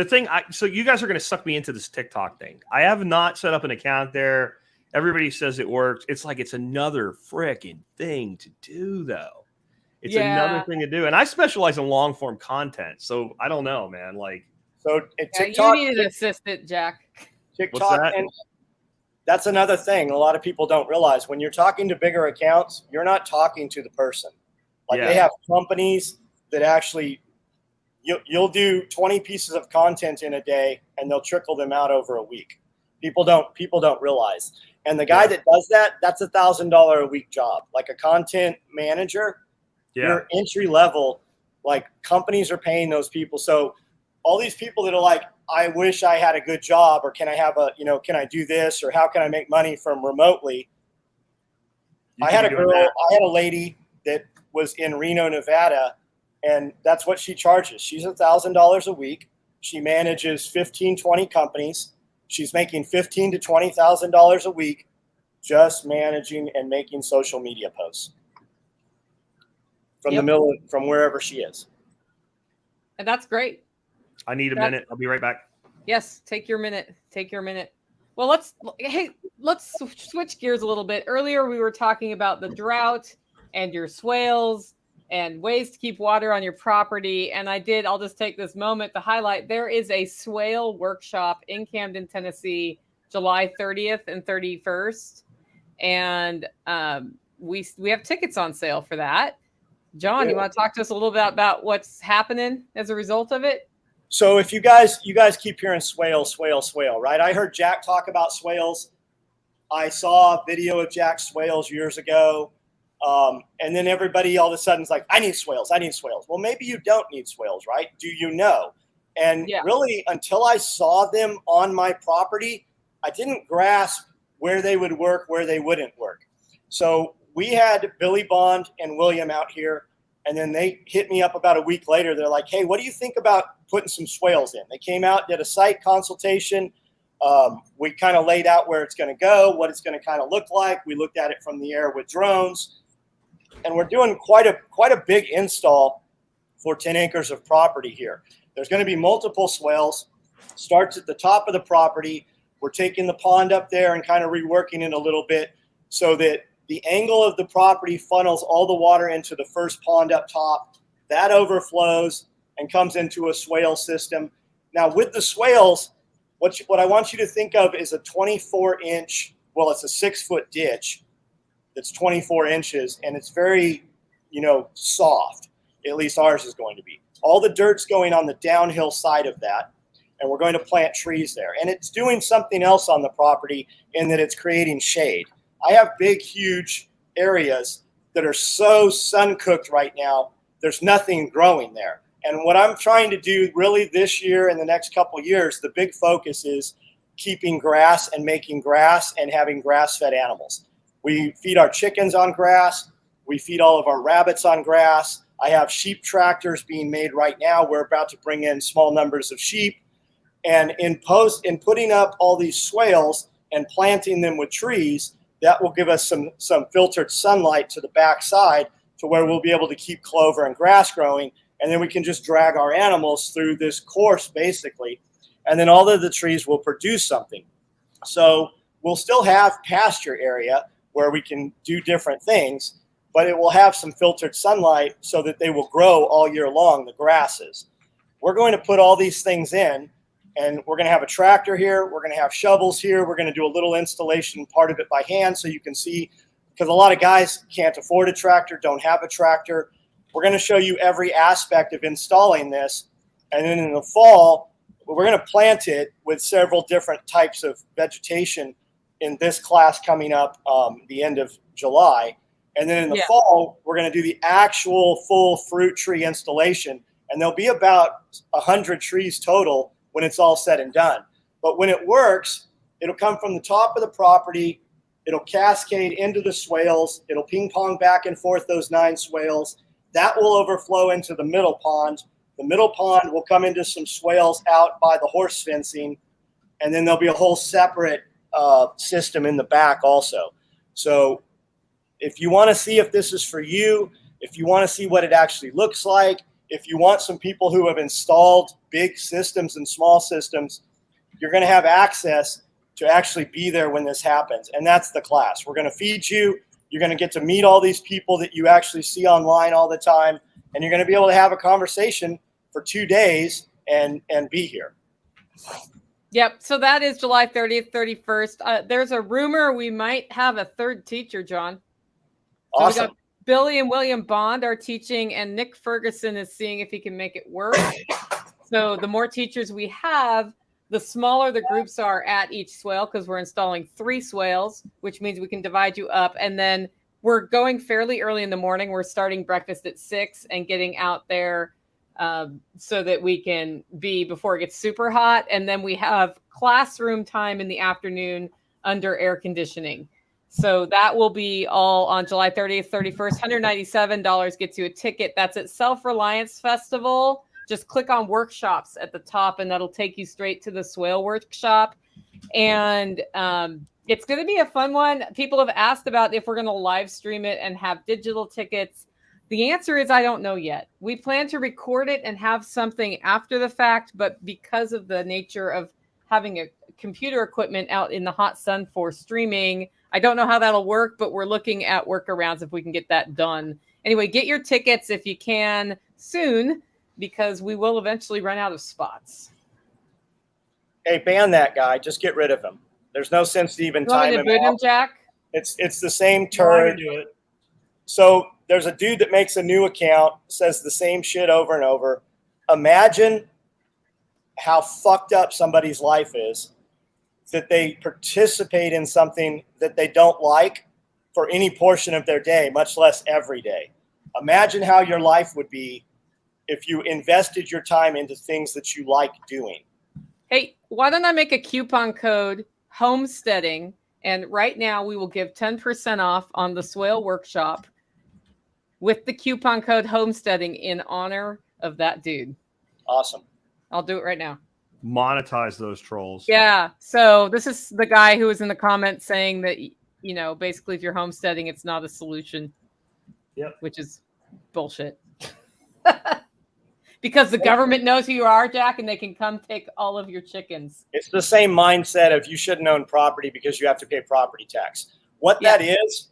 thing, so you guys are going to suck me into this TikTok thing. I have not set up an account there. Everybody says it works. It's like it's another freaking thing to do, though. It's another thing to do. And I specialize in long form content. So I don't know, man. Like, so TikTok, you need an assistant, Jack. TikTok, that? And that's another thing a lot of people don't realize. When you're talking to bigger accounts, you're not talking to the person. Like they have companies that actually, you'll do 20 pieces of content in a day, and they'll trickle them out over a week. People don't realize. And the guy that does that, that's $1,000 a week job. Like a content manager, you're entry level. Like companies are paying those people. So all these people that are like, I wish I had a good job, or can I have can I do this, or how can I make money from remotely? I had a lady that was in Reno, Nevada, and that's what she charges. She's $1,000 a week. She manages 15, 20 companies. She's making $15,000 to $20,000 a week just managing and making social media posts from wherever she is. And that's great. I need a minute. I'll be right back. Yes, take your minute. Take your minute. Well, let's switch gears a little bit. Earlier, we were talking about the drought and your swales and ways to keep water on your property. And I'll just take this moment to highlight, there is a swale workshop in Camden, Tennessee, July 30th and 31st. And we have tickets on sale for that. John, you want to talk to us a little bit about what's happening as a result of it? So if you guys keep hearing swale, right? I heard Jack talk about swales. I saw a video of Jack's swales years ago. And then everybody all of a sudden is like, I need swales. Well, maybe you don't need swales, right? Do you know? And really, until I saw them on my property, I didn't grasp where they would work, where they wouldn't work. So we had Billy Bond and William out here, and then they hit me up about a week later. They're like, hey, what do you think about putting some swales in? They came out, did a site consultation. We kind of laid out where it's going to go, what it's going to kind of look like. We looked at it from the air with drones. And we're doing quite a big install for 10 acres of property here. There's going to be multiple swales. Starts at the top of the property. We're taking the pond up there and kind of reworking it a little bit so that the angle of the property funnels all the water into the first pond up top. That overflows and comes into a swale system. Now with the swales, what I want you to think of is a 24-inch, well, it's a 6-foot ditch. It's 24 inches, and it's very, soft. At least ours is going to be. All the dirt's going on the downhill side of that, and we're going to plant trees there. And it's doing something else on the property in that it's creating shade. I have big, huge areas that are so sun-cooked right now, there's nothing growing there. And what I'm trying to do really this year and the next couple of years, the big focus is keeping grass and making grass and having grass-fed animals. We feed our chickens on grass. We feed all of our rabbits on grass. I have sheep tractors being made right now. We're about to bring in small numbers of sheep. And in putting up all these swales and planting them with trees, that will give us some filtered sunlight to the backside to where we'll be able to keep clover and grass growing. And then we can just drag our animals through this course, basically. And then all of the trees will produce something. So we'll still have pasture area where we can do different things, but it will have some filtered sunlight so that they will grow all year long, the grasses. We're going to put all these things in, And we're going to have a tractor here. We're going to have shovels here. We're going to do a little installation, part of it by hand, so you can see, because a lot of guys can't afford a tractor, don't have a tractor. We're going to show you every aspect of installing this. And then in the fall, we're going to plant it with several different types of vegetation in this class coming up the end of July. And then in the fall, we're going to do the actual full fruit tree installation. And there'll be about 100 trees total when it's all said and done. But when it works, it'll come from the top of the property. It'll cascade into the swales. It'll ping pong back and forth those 9 swales. That will overflow into the middle pond. The middle pond will come into some swales out by the horse fencing. And then there'll be a whole separate system in the back also. So if you want to see if this is for you, if you want to see what it actually looks like, if you want some people who have installed big systems and small systems, you're going to have access to actually be there when this happens. And that's the class. We're going to feed you. You're going to get to meet all these people that you actually see online all the time. And you're going to be able to have a conversation for 2 days and be here. Yep. So that is July 30th, 31st. There's a rumor we might have a third teacher, John. So Awesome. we got Billy and William Bond are teaching, and Nick Ferguson is seeing if he can make it work. So the more teachers we have, the smaller the groups are at each swale, because we're installing 3 swales, which means we can divide you up. And then we're going fairly early in the morning. We're starting breakfast at 6 and getting out there so that we can be before it gets super hot. And then we have classroom time in the afternoon under air conditioning. So that will be all on July 30th, 31st. $197 gets you a ticket. That's at Self-Reliance Festival. Just click on workshops at the top, and that'll take you straight to the swale workshop. And it's going to be a fun one. People have asked about if we're going to live stream it and have digital tickets. The answer is I don't know yet. We plan to record it and have something after the fact, but because of the nature of having a computer equipment out in the hot sun for streaming, I don't know how that'll work, but we're looking at workarounds if we can get that done. Anyway, get your tickets if you can soon, because we will eventually run out of spots. Hey, ban that guy. Just get rid of him. There's no sense to even time him out. Jack? It's the same turd. Do it. So there's a dude that makes a new account, says the same shit over and over. Imagine how fucked up somebody's life is that they participate in something that they don't like for any portion of their day, much less every day. Imagine how your life would be if you invested your time into things that you like doing. Hey, why don't I make a coupon code, homesteading, and right now we will give 10% off on the swale workshop with the coupon code homesteading in honor of that dude. Awesome. I'll do it right now. Monetize those trolls. Yeah. So this is the guy who was in the comments saying that, you know, basically if you're homesteading, it's not a solution. Yep. Which is bullshit. Because the government knows who you are, Jack, and they can come take all of your chickens. It's the same mindset of you shouldn't own property because you have to pay property tax. What that is,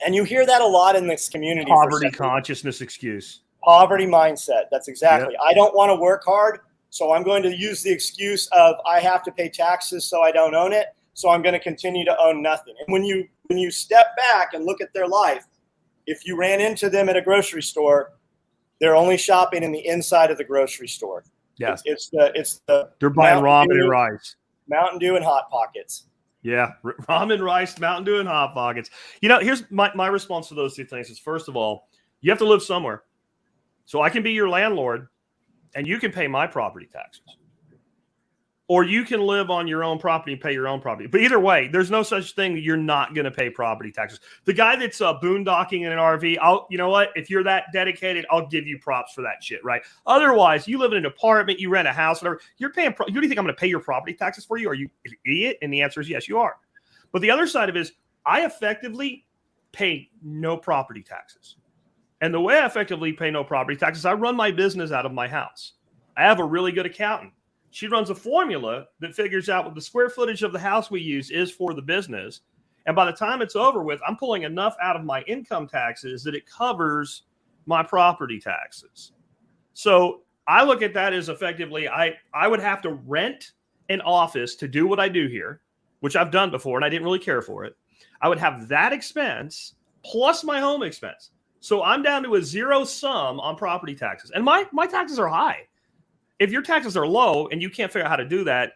and you hear that a lot in this community. Poverty consciousness excuse. Poverty mindset. That's exactly. Yep. I don't want to work hard, so I'm going to use the excuse of I have to pay taxes so I don't own it, so I'm going to continue to own nothing. And when you step back and look at their life, if you ran into them at a grocery store, they're only shopping in the inside of the grocery store. Yes. It's the they're buying ramen and rice. Mountain Dew and Hot Pockets. Yeah. Ramen, rice, Mountain Dew, and Hot Pockets. You know, here's my response to those 2 things is, first of all, you have to live somewhere. So I can be your landlord and you can pay my property taxes. Or you can live on your own property and pay your own property. But either way, there's no such thing that you're not going to pay property taxes. The guy that's boondocking in an RV, you know what? If you're that dedicated, I'll give you props for that shit, right? Otherwise, you live in an apartment, you rent a house, whatever. You're paying. You do you think I'm going to pay your property taxes for you? Are you an idiot? And the answer is yes, you are. But the other side of it is I effectively pay no property taxes. And the way I effectively pay no property taxes, I run my business out of my house. I have a really good accountant. She runs a formula that figures out what the square footage of the house we use is for the business. And by the time it's over with, I'm pulling enough out of my income taxes that it covers my property taxes. So I look at that as effectively, I would have to rent an office to do what I do here, which I've done before and I didn't really care for it, I would have that expense plus my home expense. So I'm down to a zero sum on property taxes. And my taxes are high. If your taxes are low and you can't figure out how to do that,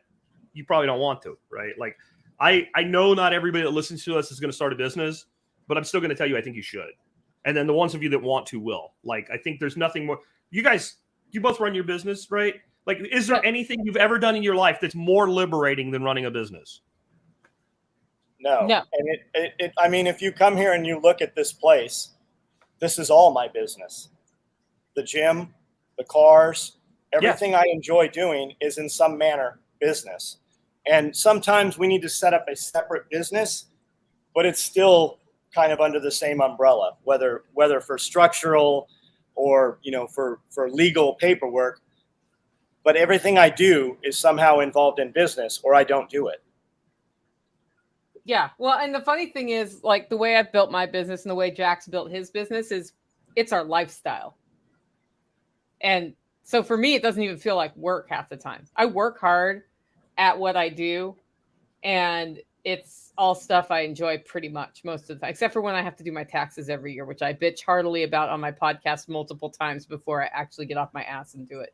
you probably don't want to, right? Like I know not everybody that listens to us is going to start a business, but I'm still going to tell you I think you should. And then the ones of you that want to will. Like, I think there's nothing more. You guys, you both run your business, right? Like, is there anything you've ever done in your life that's more liberating than running a business? No. And I mean, if you come here and you look at this place, this is all my business. The gym, the cars, everything I enjoy doing is in some manner business. And sometimes we need to set up a separate business, but it's still kind of under the same umbrella, whether for structural or, for legal paperwork. But everything I do is somehow involved in business, or I don't do it. Yeah. Well, and the funny thing is, like, the way I've built my business and the way Jack's built his business is it's our lifestyle. And so for me, it doesn't even feel like work half the time. I work hard at what I do, and it's all stuff I enjoy pretty much most of the time, except for when I have to do my taxes every year, which I bitch heartily about on my podcast multiple times before I actually get off my ass and do it.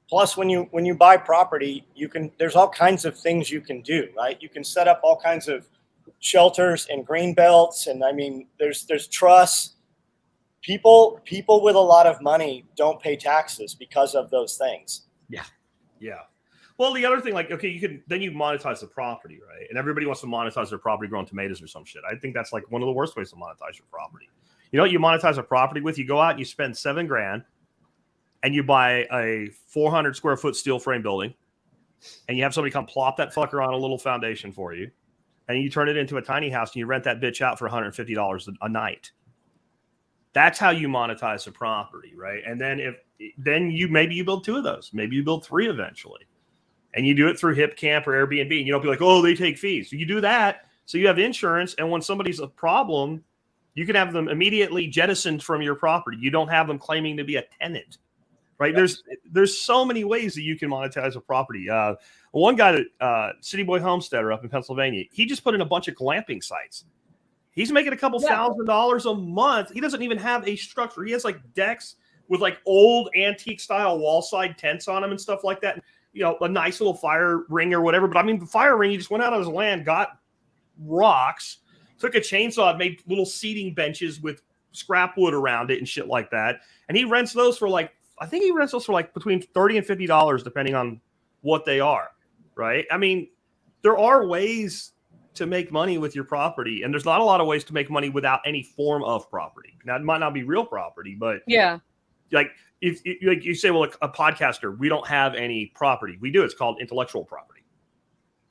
Plus, when you buy property, there's all kinds of things you can do, right? You can set up all kinds of shelters and green belts, and I mean, there's trusts. People with a lot of money don't pay taxes because of those things. Yeah. Well, the other thing, like, okay, you monetize the property, right? And everybody wants to monetize their property growing tomatoes or some shit. I think that's like one of the worst ways to monetize your property. You know what you monetize a property with? You go out and you spend $7,000 and you buy a 400 square foot steel frame building, and you have somebody come plop that fucker on a little foundation for you, and you turn it into a tiny house and you rent that bitch out for $150 a night. That's how you monetize the property, right? And then maybe you build 2 of those, maybe you build 3 eventually, and you do it through HipCamp or Airbnb. And you don't be like, oh, they take fees. So you do that, so you have insurance, and when somebody's a problem, you can have them immediately jettisoned from your property. You don't have them claiming to be a tenant, right? Yes. There's so many ways that you can monetize a property. One guy, City Boy Homesteader up in Pennsylvania, he just put in a bunch of glamping sites. He's making a couple $1,000s a month. He doesn't even have a structure. He has like decks with like old antique style wall side tents on them and stuff like that. And, a nice little fire ring or whatever. But I mean, the fire ring, he just went out on his land, got rocks, took a chainsaw, made little seating benches with scrap wood around it and shit like that. And he rents those for between $30 and $50, depending on what they are. Right. I mean, there are ways to make money with your property, and there's not a lot of ways to make money without any form of property. Now, it might not be real property, but like if like you say, well, a podcaster, we don't have any property. We do. It's called intellectual property,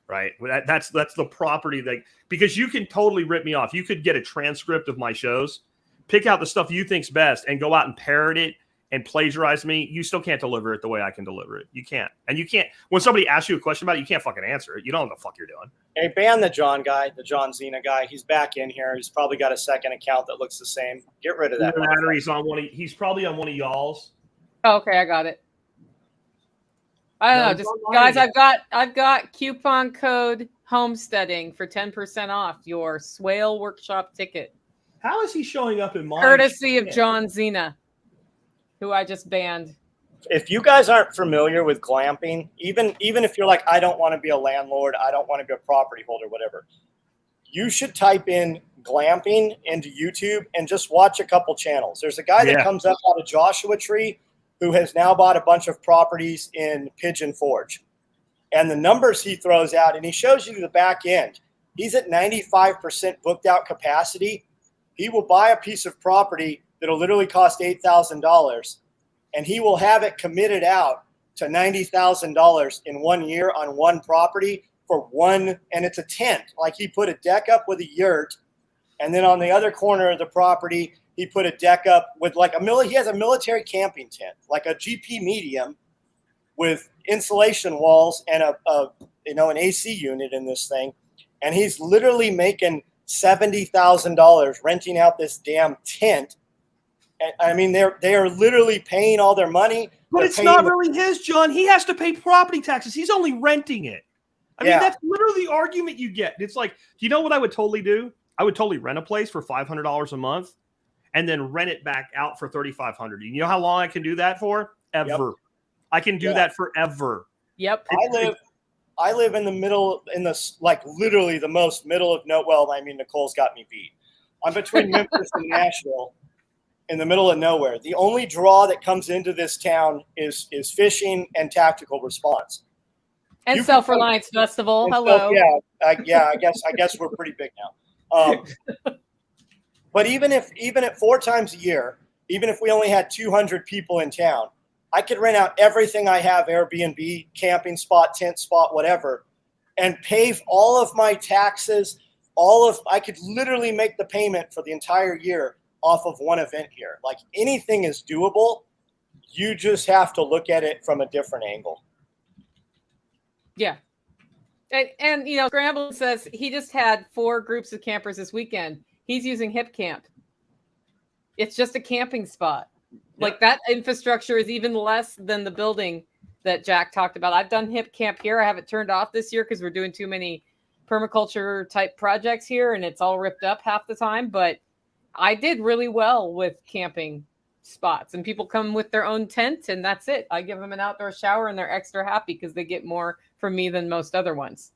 right? That's the property because you can totally rip me off. You could get a transcript of my shows, pick out the stuff you think's best, and go out and parrot it and plagiarize me. You still can't deliver it the way I can deliver it. You can't. And you can't, when somebody asks you a question about it, you can't fucking answer it. You don't know what the fuck you're doing. Hey, ban the John Zena guy. He's back in here. He's probably got a second account that looks the same. Get rid of that. He's probably on one of y'all's. Oh, okay, I got it. I don't know. Just guys, I've got coupon code homesteading for 10% off your Swale Workshop ticket. How is he showing up in mine? Courtesy of John Zena, who I just banned. If you guys aren't familiar with glamping, even if you're like, I don't want to be a landlord, I don't want to be a property holder, whatever, you should type in glamping into YouTube and just watch a couple channels. There's a guy that comes up out of Joshua Tree who has now bought a bunch of properties in Pigeon Forge. And the numbers he throws out, and he shows you the back end. He's at 95% booked out capacity. He will buy a piece of property that'll literally cost $8,000, and he will have it committed out to $90,000 in 1 year on one property for one, and it's a tent. Like, he put a deck up with a yurt, and then on the other corner of the property, he put a deck up with like he has a military camping tent, like a GP medium with insulation walls and an AC unit in this thing. And he's literally making $70,000 renting out this damn tent. And I mean, they are literally paying all their money. But it's not really his, John. He has to pay property taxes. He's only renting it. I mean, that's literally the argument you get. It's like, you know what I would totally do? I would totally rent a place for $500 a month and then rent it back out for $3,500. You know how long I can do that for? Ever. Yep. I can do that forever. Yep. I live in the middle, literally the most middle of Nicole's got me beat. I'm between Memphis and Nashville, in the middle of nowhere. The only draw that comes into this town is fishing and tactical response. And Self-Reliance Festival. Hello. I guess we're pretty big now. But even at 4 times a year, even if we only had 200 people in town, I could rent out everything I have, Airbnb, camping spot, tent spot, whatever, and pay all of my taxes. I could literally make the payment for the entire year off of one event here. Like, anything is doable. You just have to look at it from a different angle. Yeah. And Scramble says he just had 4 groups of campers this weekend. He's using Hip Camp. It's just a camping spot. Like, that infrastructure is even less than the building that Jack talked about. I've done Hip Camp here. I have it turned off this year because we're doing too many permaculture type projects here and it's all ripped up half the time. But I did really well with camping spots, and people come with their own tent and that's it. I give them an outdoor shower and they're extra happy because they get more from me than most other ones.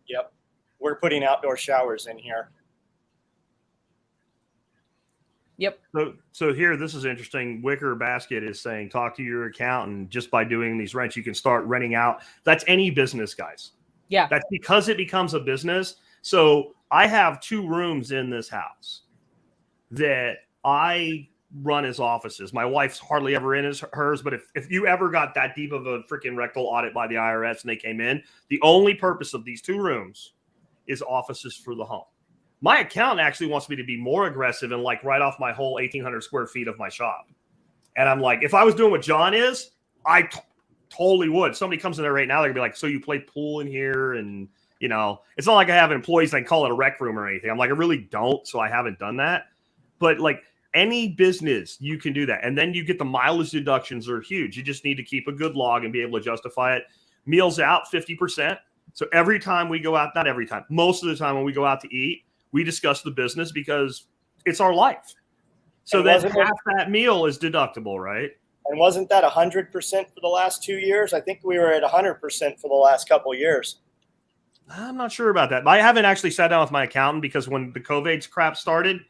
Yep. We're putting outdoor showers in here. Yep. So here, this is interesting. Wicker Basket is saying, talk to your accountant. Just by doing these rents, you can start renting out. That's any business, guys. Yeah. That's because it becomes a business. So I have 2 rooms in this house that I run as offices. My wife's hardly ever in as hers, but if you ever got that deep of a freaking rectal audit by the IRS and they came in, the only purpose of these 2 rooms is offices for the home. My accountant actually wants me to be more aggressive and write off my whole 1,800 square feet of my shop. And I'm like, if I was doing what John is, I totally would. Somebody comes in there right now, they're gonna be like, so you play pool in here? And it's not like I have employees that call it a rec room or anything. I'm like, I really don't. So I haven't done that. But any business, you can do that. And then you get the mileage deductions are huge. You just need to keep a good log and be able to justify it. Meals out 50%. So every time we go out, not every time, most of the time when we go out to eat, we discuss the business because it's our life. So then half that meal is deductible, right? And wasn't that 100% for the last 2 years? I think we were at 100% for the last couple of years. I'm not sure about that. I haven't actually sat down with my accountant because when the COVID crap started,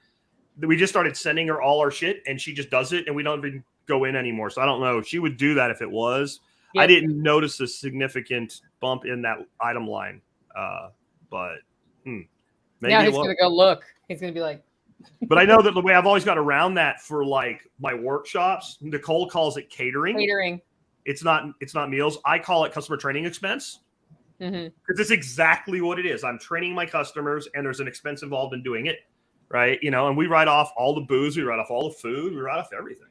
we just started sending her all our shit and she just does it and we don't even go in anymore. So I don't know. She would do that if it was. Yep. I didn't notice a significant bump in that item line. But maybe now he's going to go look. He's going to be like. But I know that the way I've always got around that for my workshops, Nicole calls it catering. Catering. It's not meals. I call it customer training expense. Because it's exactly what it is. I'm training my customers and there's an expense involved in doing it. Right. And we write off all the booze. We write off all the food. We write off everything.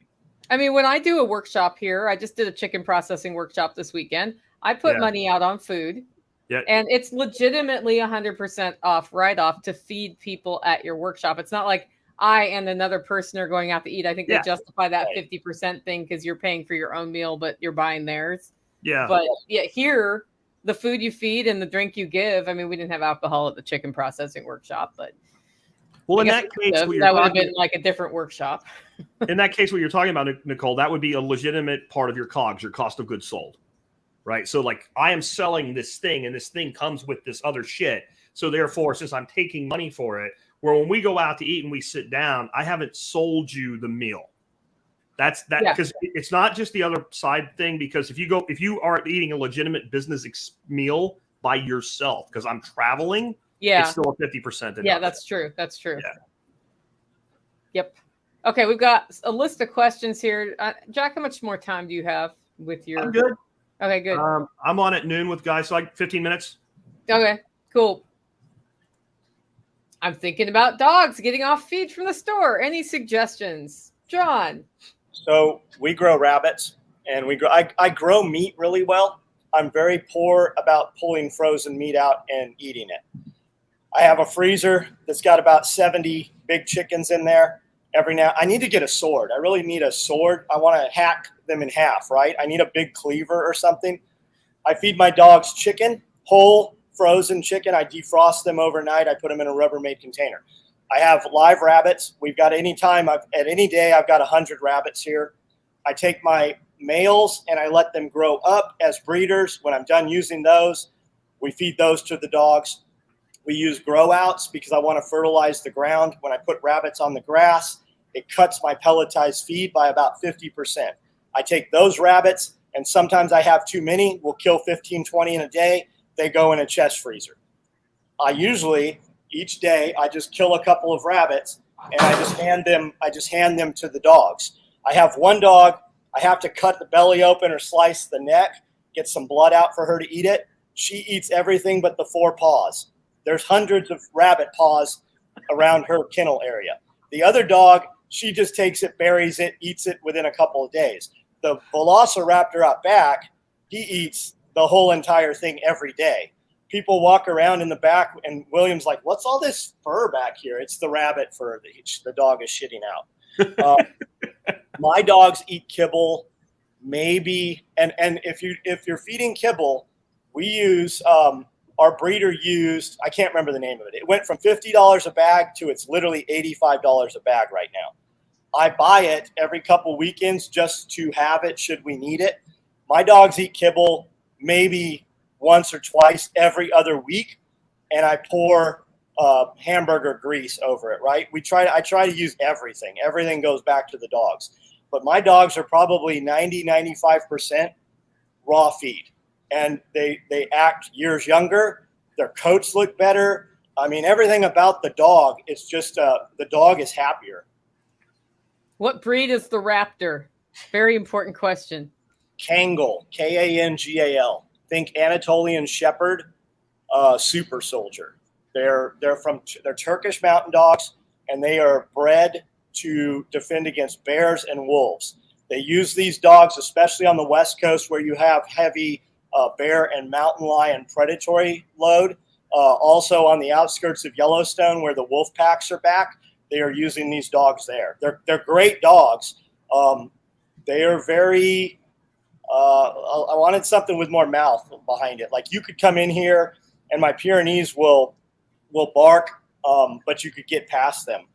I mean, when I do a workshop here, I just did a chicken processing workshop this weekend. I put money out on food. Yeah. And it's legitimately 100% off write-off to feed people at your workshop. It's not like I and another person are going out to eat. I think they justify that 50% thing because you're paying for your own meal, but you're buying theirs. Yeah. But here, the food you feed and the drink you give, I mean, we didn't have alcohol at the chicken processing workshop, but well, in that case, that would have been like a different workshop. In that case, what you're talking about, Nicole, that would be a legitimate part of your COGS, your cost of goods sold. Right. So I am selling this thing and this thing comes with this other shit. So therefore, since I'm taking money for it, where when we go out to eat and we sit down, I haven't sold you the meal. That's that because it's not just the other side thing, because if you are eating a legitimate business meal by yourself, because I'm traveling, it's still a 50%. Yeah, that's true. That's true. Yeah. Yep. Okay. We've got a list of questions here. Jack, how much more time do you have with your? I'm good. Okay, good. I'm on at noon with guys, so 15 minutes. Okay, cool. I'm thinking about dogs getting off feed from the store. Any suggestions? John? So we grow rabbits, and I grow meat really well. I'm very poor about pulling frozen meat out and eating it. I have a freezer that's got about 70 big chickens in there, every now. I need to get a sword. I really need a sword. I want to hack them in half, right? I need a big cleaver or something. I feed my dogs chicken, whole frozen chicken. I defrost them overnight. I put them in a Rubbermaid container. I have live rabbits. We've got at any day, I've got 100 rabbits here. I take my males and I let them grow up as breeders. When I'm done using those, we feed those to the dogs. We use grow outs because I want to fertilize the ground. When I put rabbits on the grass, it cuts my pelletized feed by about 50%. I take those rabbits, and sometimes I have too many. We'll kill 15, 20 in a day. They go in a chest freezer. I usually, each day, I just kill a couple of rabbits, and I just hand them to the dogs. I have one dog. I have to cut the belly open or slice the neck, get some blood out for her to eat it. She eats everything but the 4 paws. There's hundreds of rabbit paws around her kennel area. The other dog, she just takes it, buries it, eats it within a couple of days. The velociraptor out back, he eats the whole entire thing every day. People walk around in the back, and William's like, what's all this fur back here? It's the rabbit fur that the dog is shitting out. My dogs eat kibble, maybe, and if you're feeding kibble, we use our breeder used, I can't remember the name of it. It went from $50 a bag to it's literally $85 a bag right now. I buy it every couple weekends just to have it should we need it. My dogs eat kibble maybe once or twice every other week, and I pour hamburger grease over it, right? I try to use everything. Everything goes back to the dogs. But my dogs are probably 90-95% raw feed. And they act years younger. Their coats look better. I mean, everything about the dog, it's just the dog is happier. What breed is the raptor? Very important question. Kangal, Kangal. Think Anatolian Shepherd, super soldier. They're Turkish mountain dogs, and they are bred to defend against bears and wolves. They use these dogs, especially on the West Coast where you have heavy bear and mountain lion predatory load. Also on the outskirts of Yellowstone where the wolf packs are back, they are using these dogs there. They're great dogs. They are very, I wanted something with more mouth behind it. Like you could come in here and my Pyrenees will bark, but you could get past them.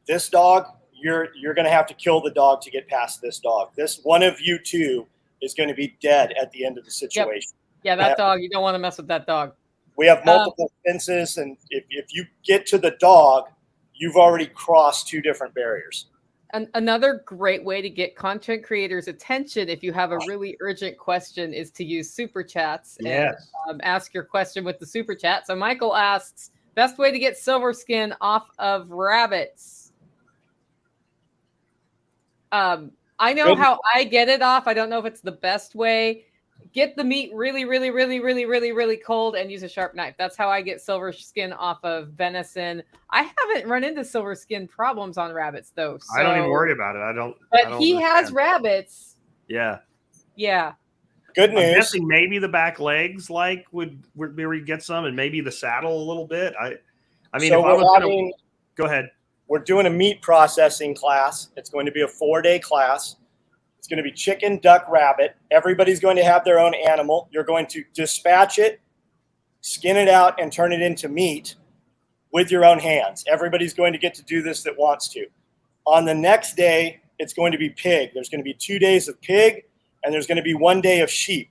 This dog, you're going to have to kill the dog to get past this dog. This one of you two is going to be dead at the end of the situation. Yep. Yeah, that dog, you don't want to mess with that dog. We have multiple fences, and if you get to the dog, you've already crossed 2 different barriers. And another great way to get content creators' attention if you have a really urgent question is to use super chats and ask your question with the super chat. So Michael asks, best way to get silver skin off of rabbits? I know how I get it off. I don't know if it's the best way. Get the meat really, really, really, really, really, really cold and use a sharp knife. That's how I get silver skin off of venison. I haven't run into silver skin problems on rabbits though. So. I don't even worry about it. But he has rabbits. Yeah. Yeah. Good news. I'm guessing maybe the back legs would where you get some, and maybe the saddle a little bit. I mean, so if I was going to go ahead. We're doing a meat processing class. It's going to be a 4-day class. It's going to be chicken, duck, rabbit. Everybody's going to have their own animal. You're going to dispatch it, skin it out, and turn it into meat with your own hands. Everybody's going to get to do this that wants to. On the next day, it's going to be pig. There's going to be 2 days of pig, and there's going to be 1 day of sheep.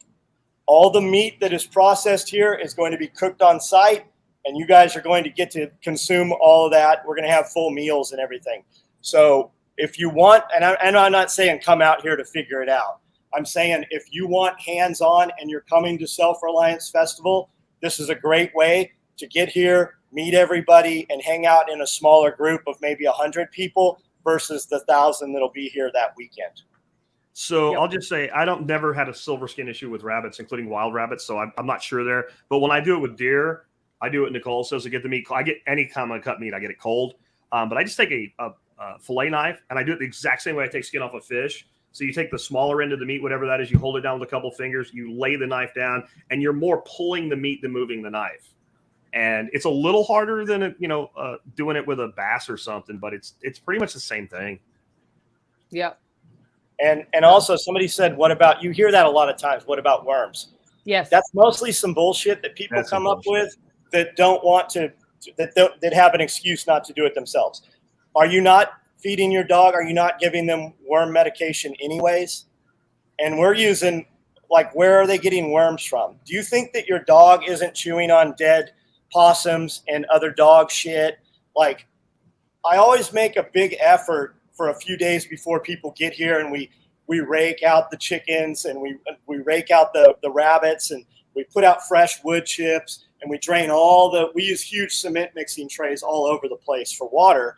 All the meat that is processed here is going to be cooked on site, and you guys are going to get to consume all of that. We're going to have full meals and everything. So if you want, and I'm not saying come out here to figure it out. I'm saying if you want hands-on and you're coming to Self-Reliance Festival, this is a great way to get here, meet everybody, and hang out in a smaller group of maybe 100 people versus the 1,000 that'll be here that weekend. So I'll just say never had a silver skin issue with rabbits, including wild rabbits. So I'm not sure there. But when I do it with deer, I do what Nicole says to get the meat. I get any kind of cut meat, I get it cold. But I just take a fillet knife, and I do it the exact same way I take skin off a fish. So you take the smaller end of the meat, whatever that is, you hold it down with a couple fingers, you lay the knife down, and you're more pulling the meat than moving the knife. And it's a little harder than doing it with a bass or something, but it's pretty much the same thing. Yep. And also somebody said, what about, you hear that a lot of times, what about worms? Yes. That's mostly some bullshit that people come up with that don't want to, that have an excuse not to do it themselves. Are you not feeding your dog? Are you not giving them worm medication anyways? And we're using, like, where are they getting worms from? Do you think that your dog isn't chewing on dead possums and other dog shit? Like, I always make a big effort for a few days before people get here, and we rake out the chickens, and we rake out the rabbits, and we put out fresh wood chips, and we drain we use huge cement mixing trays all over the place for water.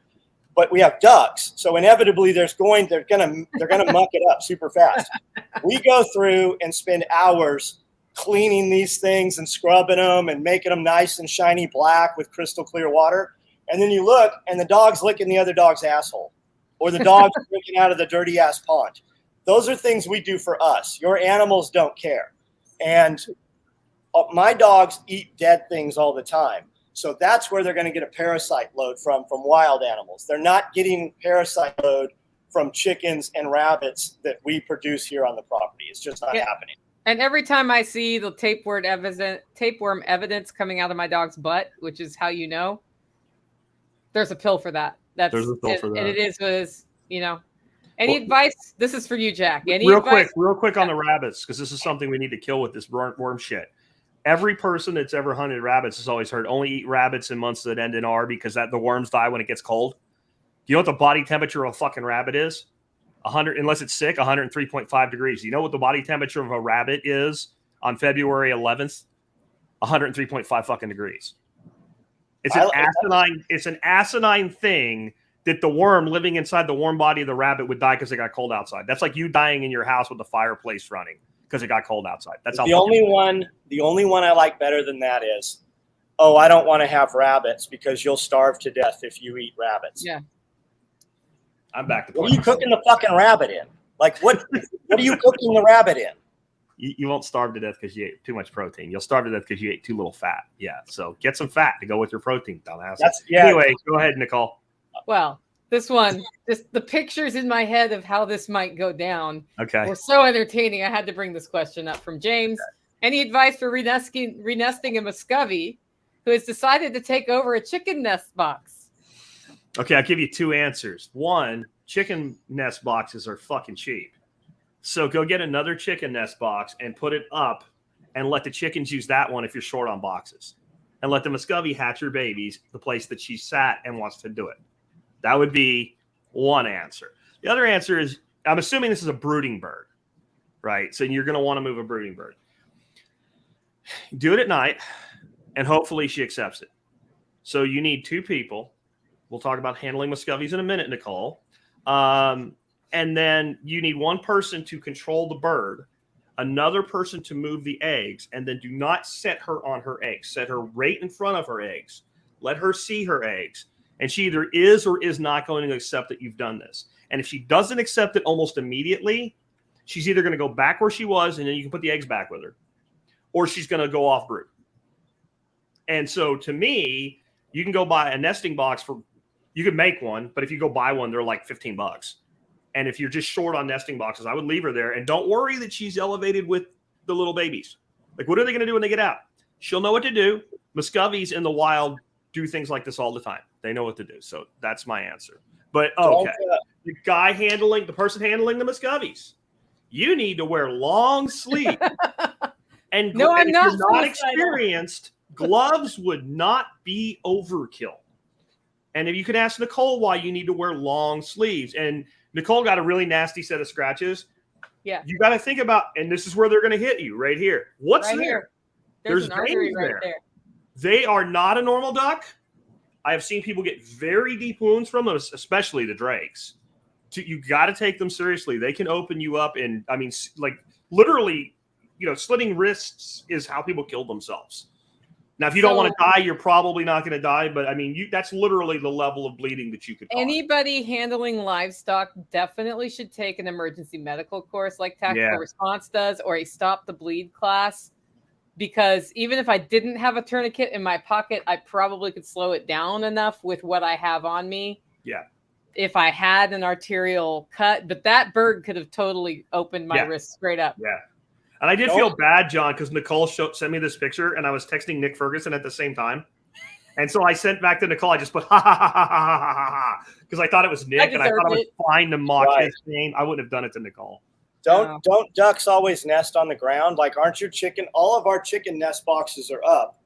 But we have ducks, so inevitably they're gonna muck it up super fast. We go through and spend hours cleaning these things and scrubbing them and making them nice and shiny black with crystal clear water. And then you look, and the dog's licking the other dog's asshole, or the dog's drinking out of the dirty ass pond. Those are things we do for us. Your animals don't care. And my dogs eat dead things all the time. So that's where they're going to get a parasite load from wild animals. They're not getting parasite load from chickens and rabbits that we produce here on the property. It's just not happening. And every time I see the tapeworm evidence coming out of my dog's butt, which is how you know, there's a pill for that. There's a pill for that. And it is, any advice? This is for you, Jack. Real quick on the rabbits, because this is something we need to kill with this worm shit. Every person that's ever hunted rabbits has always heard only eat rabbits in months that end in R because the worms die when it gets cold. Do you know what the body temperature of a fucking rabbit is? 100, unless it's sick, 103.5 degrees. Do you know what the body temperature of a rabbit is on February 11th? 103.5 fucking degrees. It's an asinine thing that the worm living inside the warm body of the rabbit would die because it got cold outside. That's like you dying in your house with the fireplace running because it got cold outside. That's how. The only one I like better than that is, oh, I don't want to have rabbits because you'll starve to death if you eat rabbits. Yeah. I'm back to. What are you cooking the fucking rabbit in? Like what are you cooking the rabbit in? You won't starve to death because you ate too much protein. You'll starve to death because you ate too little fat. Yeah. So get some fat to go with your protein, dumbass. Anyway, go ahead, Nicole. Well, this one, just the pictures in my head of how this might go down were so entertaining. I had to bring this question up from James. Okay. Any advice for renesting a Muscovy who has decided to take over a chicken nest box? Okay, I'll give you two answers. One, chicken nest boxes are fucking cheap. So go get another chicken nest box and put it up and let the chickens use that one if you're short on boxes. And let the Muscovy hatch her babies the place that she sat and wants to do it. That would be one answer. The other answer is, I'm assuming this is a brooding bird, right? So you're going to want to move a brooding bird. Do it at night, and hopefully she accepts it. So you need two people. We'll talk about handling Muscovies in a minute, Nicole. And then you need one person to control the bird, another person to move the eggs, and then do not set her on her eggs. Set her right in front of her eggs. Let her see her eggs. And she either is or is not going to accept that you've done this. And if she doesn't accept it almost immediately, she's either going to go back where she was, and then you can put the eggs back with her, or she's going to go off brood. And so to me, you can go buy a nesting box you could make one, but if you go buy one, they're like $15. And if you're just short on nesting boxes, I would leave her there. And don't worry that she's elevated with the little babies. Like, what are they going to do when they get out? She'll know what to do. Muscovies in the wild do things like this all the time. They know what to do. So that's my answer. But okay, the person handling the Muscovies, you need to wear long sleeves. And no, I'm not. If you're not experienced, gloves would not be overkill. And if you can ask Nicole why you need to wear long sleeves, and Nicole got a really nasty set of scratches. Yeah, you got to think about, and this is where they're going to hit you right here. What's right there? Here. There's veins right there. They are not a normal duck. I have seen people get very deep wounds from them, especially the drakes. You got to take them seriously. They can open you up, and I mean, like literally, slitting wrists is how people kill themselves. Now, if you don't want to die, you're probably not going to die. But I mean, that's literally the level of bleeding that you could cause. Anybody handling livestock definitely should take an emergency medical course like Tactical Response does, or a Stop the Bleed class. because even if I didn't have a tourniquet in my pocket, I probably could slow it down enough with what I have on me. Yeah. If I had an arterial cut, but that bird could have totally opened my wrist straight up. Yeah. And I did feel bad, John, because Nicole sent me this picture, and I was texting Nick Ferguson at the same time. And so I sent back to Nicole, I just put ha ha ha ha ha ha ha, because I thought it was Nick, and I thought it was fine to mock his name. I wouldn't have done it to Nicole. Don't ducks always nest on the ground? Like, aren't your chicken, all of our chicken nest boxes are up,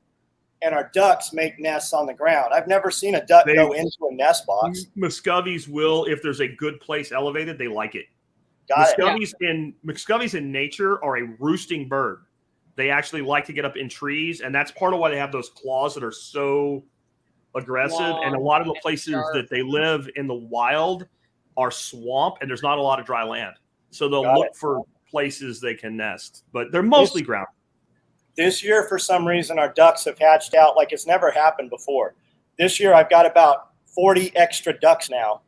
and our ducks make nests on the ground. I've never seen a duck go into a nest box. Muscovies will, if there's a good place elevated, they like it. Muscovies in nature are a roosting bird. They actually like to get up in trees, and that's part of why they have those claws that are so aggressive. And a lot of the places that they live in the wild are swamp, and there's not a lot of dry land. So they'll look for places they can nest, but they're mostly ground. This year, for some reason, our ducks have hatched out like it's never happened before. This year, I've got about 40 extra ducks now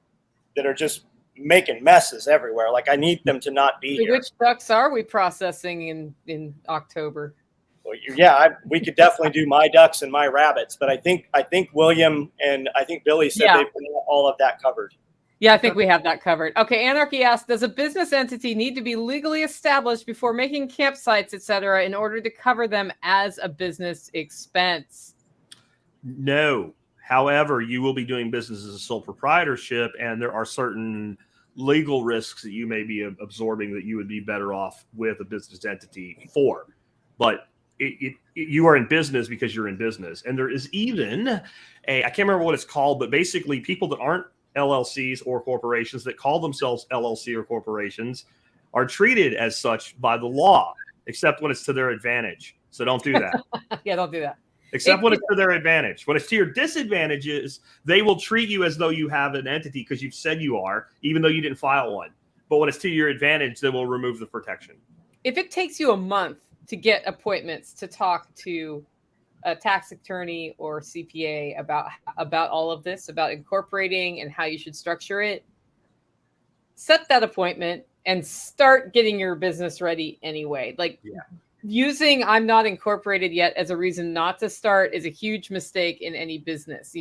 that are just making messes everywhere. Like, I need them to not be here. Which ducks are we processing in October? Well, we could definitely do my ducks and my rabbits, but I think William and I think Billy said they've got all of that covered. Yeah, I think we have that covered. Okay, Anarchy asks, does a business entity need to be legally established before making campsites, etc., in order to cover them as a business expense? No. However, you will be doing business as a sole proprietorship, and there are certain legal risks that you may be absorbing that you would be better off with a business entity for. But you are in business because you're in business. And there is even I can't remember what it's called, but basically people that aren't LLCs or corporations that call themselves LLC or corporations are treated as such by the law, except when it's to their advantage. So don't do that. Yeah, don't do that. Except when it's to their advantage. When it's to your disadvantages, they will treat you as though you have an entity because you've said you are, even though you didn't file one. But when it's to your advantage, they will remove the protection. If it takes you a month to get appointments to talk to a tax attorney or CPA about all of this, about incorporating and how you should structure it, set that appointment and start getting your business ready anyway. Using I'm not incorporated yet as a reason not to start is a huge mistake in any business.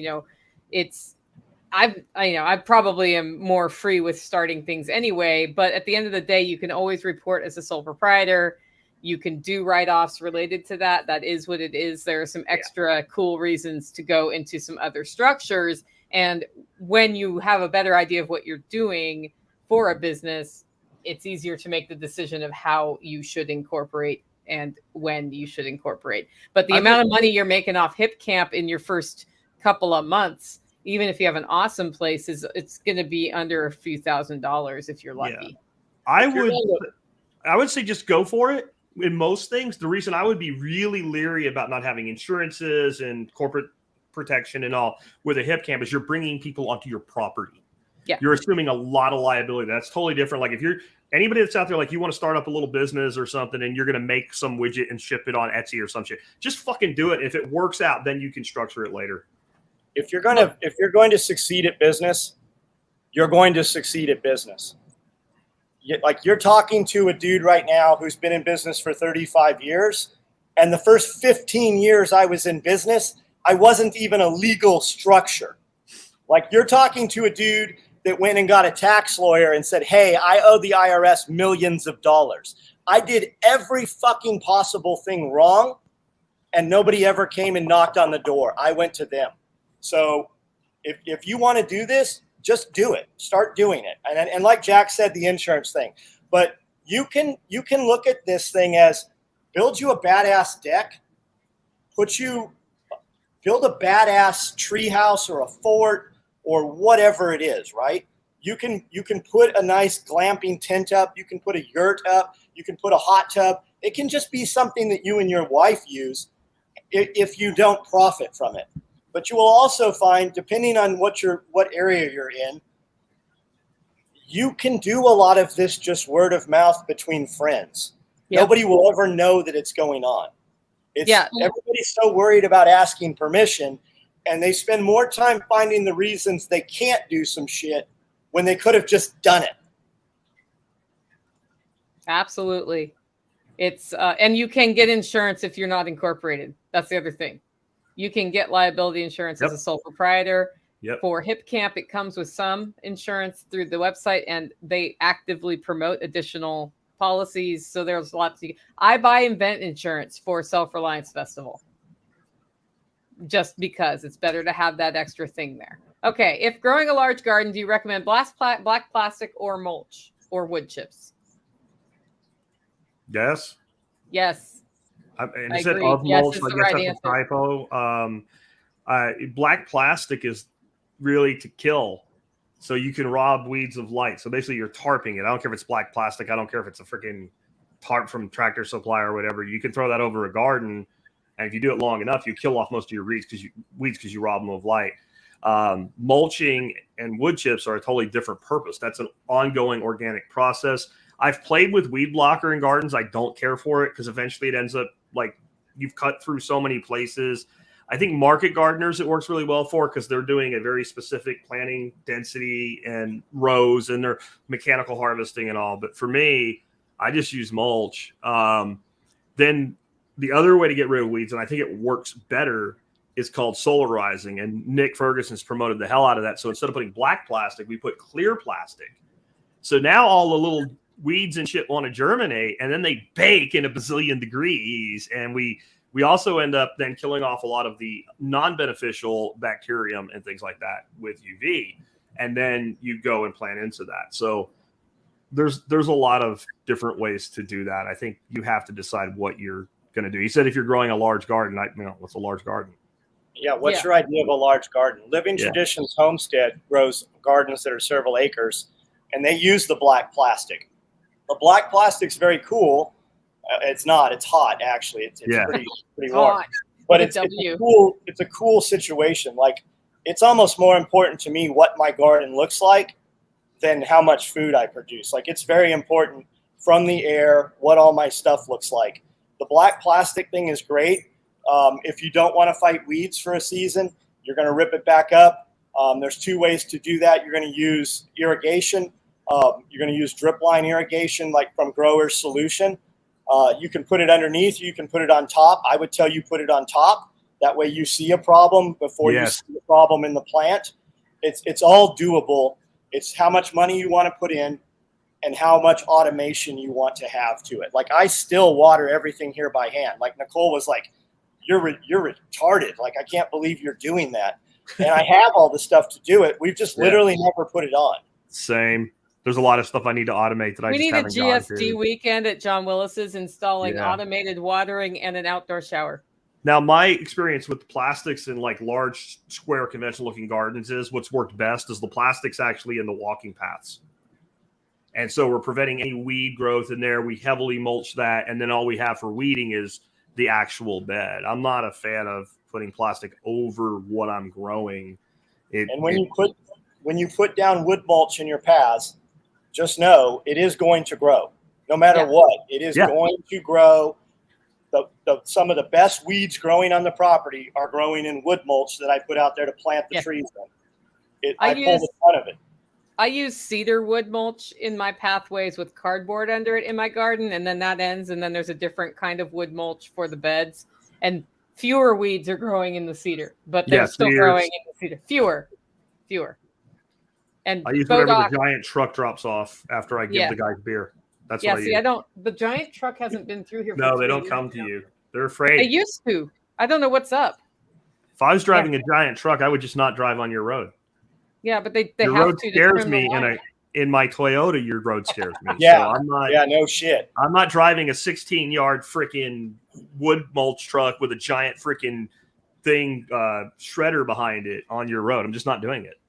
I probably am more free with starting things anyway, but at the end of the day, you can always report as a sole proprietor. You can do write-offs related to that. That is what it is. There are some extra cool reasons to go into some other structures. And when you have a better idea of what you're doing for a business, it's easier to make the decision of how you should incorporate and when you should incorporate. But the amount of money you're making off Hip Camp in your first couple of months, even if you have an awesome place, it's going to be under a few $1,000s if you're lucky. Yeah. I would say just go for it. In most things, the reason I would be really leery about not having insurances and corporate protection and all with a Hip Camp is you're bringing people onto your property. Yeah. You're assuming a lot of liability. That's totally different. Like if you're anybody that's out there, like you want to start up a little business or something and you're going to make some widget and ship it on Etsy or some shit, just fucking do it. If it works out, then you can structure it later. If you're going to succeed at business, you're going to succeed at business. Like you're talking to a dude right now who's been in business for 35 years. And the first 15 years I was in business, I wasn't even a legal structure. Like you're talking to a dude that went and got a tax lawyer and said, hey, I owe the IRS millions of dollars. I did every fucking possible thing wrong. And nobody ever came and knocked on the door. I went to them. So if you want to do this, just do it. Start doing it. And like Jack said, the insurance thing. But you can look at this thing as build you a badass deck, build a badass tree house or a fort or whatever it is, right? You can put a nice glamping tent up. You can put a yurt up. You can put a hot tub. It can just be something that you and your wife use if you don't profit from it. But you will also find, depending on what area you're in, you can do a lot of this just word of mouth between friends. Yep. Nobody will ever know that it's going on. Everybody's so worried about asking permission, and they spend more time finding the reasons they can't do some shit when they could have just done it. Absolutely. It's and you can get insurance if you're not incorporated. That's the other thing. You can get liability insurance as a sole proprietor. Yep. For Hip Camp, it comes with some insurance through the website, and they actively promote additional policies. So there's lots. I buy event insurance for Self-Reliance Festival just because it's better to have that extra thing there. Okay, if growing a large garden, do you recommend black plastic or mulch or wood chips? Yes. Yes. And I it said agree. of Yes mulch. is I the guess right that's a typo. Black plastic is really to kill. So you can rob weeds of light. So basically you're tarping it. I don't care if it's black plastic. I don't care if it's a freaking tarp from Tractor Supply or whatever. You can throw that over a garden. And if you do it long enough, you kill off most of your weeds because you rob them of light. Mulching and wood chips are a totally different purpose. That's an ongoing organic process. I've played with weed blocker in gardens. I don't care for it because eventually it ends up like you've cut through so many places. I think market gardeners it works really well for because they're doing a very specific planting density and rows and they're mechanical harvesting and all. But for me, I just use mulch. Then the other way to get rid of weeds, and I think it works better, is called solarizing. And Nick Ferguson's promoted the hell out of that. So instead of putting black plastic, we put clear plastic. So now all the little weeds and shit want to germinate, and then they bake in a bazillion degrees. And we also end up then killing off a lot of the non-beneficial bacterium and things like that with UV. And then you go and plant into that. So there's a lot of different ways to do that. I think you have to decide what you're going to do. He said if you're growing a large garden, what's a large garden? Yeah, what's your idea of a large garden? Living Traditions Homestead grows gardens that are several acres, and they use the black plastic. The black plastic's very cool. It's not. It's hot, actually. It's pretty warm. But it's a cool situation. Like, it's almost more important to me what my garden looks like than how much food I produce. Like, it's very important from the air what all my stuff looks like. The black plastic thing is great. If you don't want to fight weeds for a season, you're going to rip it back up. There's two ways to do that. You're going to use irrigation. You're going to use drip line irrigation, like from Grower's Solution. You can put it underneath. You can put it on top. I would tell you put it on top. That way you see a problem before you see the problem in the plant. It's all doable. It's how much money you want to put in and how much automation you want to have to it. Like, I still water everything here by hand. Like, Nicole was like, you're retarded. Like, I can't believe you're doing that. And I have all the stuff to do it. We've just literally never put it on. Same. There's a lot of stuff I need to automate that we need a GSD weekend at John Willis's installing automated watering and an outdoor shower. Now, my experience with plastics in like large square conventional looking gardens is what's worked best is the plastics actually in the walking paths. And so we're preventing any weed growth in there. We heavily mulch that. And then all we have for weeding is the actual bed. I'm not a fan of putting plastic over what I'm growing. When you put down wood mulch in your paths, just know it is going to grow. No matter what, it is going to grow. Some of the best weeds growing on the property are growing in wood mulch that I put out there to plant the trees in. I pulled a ton of it. I use cedar wood mulch in my pathways with cardboard under it in my garden, and then that ends, and then there's a different kind of wood mulch for the beds, and fewer weeds are growing in the cedar, but they're still growing in the cedar. Fewer. And I use whatever the giant truck drops off after I give the guys beer. That's what I use. The giant truck hasn't been through here. No, they don't come to you. They're afraid. They used to. I don't know what's up. If I was driving a giant truck, I would just not drive on your road. Yeah, but they your have road to. Scares me in my Toyota. Your road scares me. So I'm not. Yeah, no shit. I'm not driving a 16-yard freaking wood mulch truck with a giant freaking thing shredder behind it on your road. I'm just not doing it.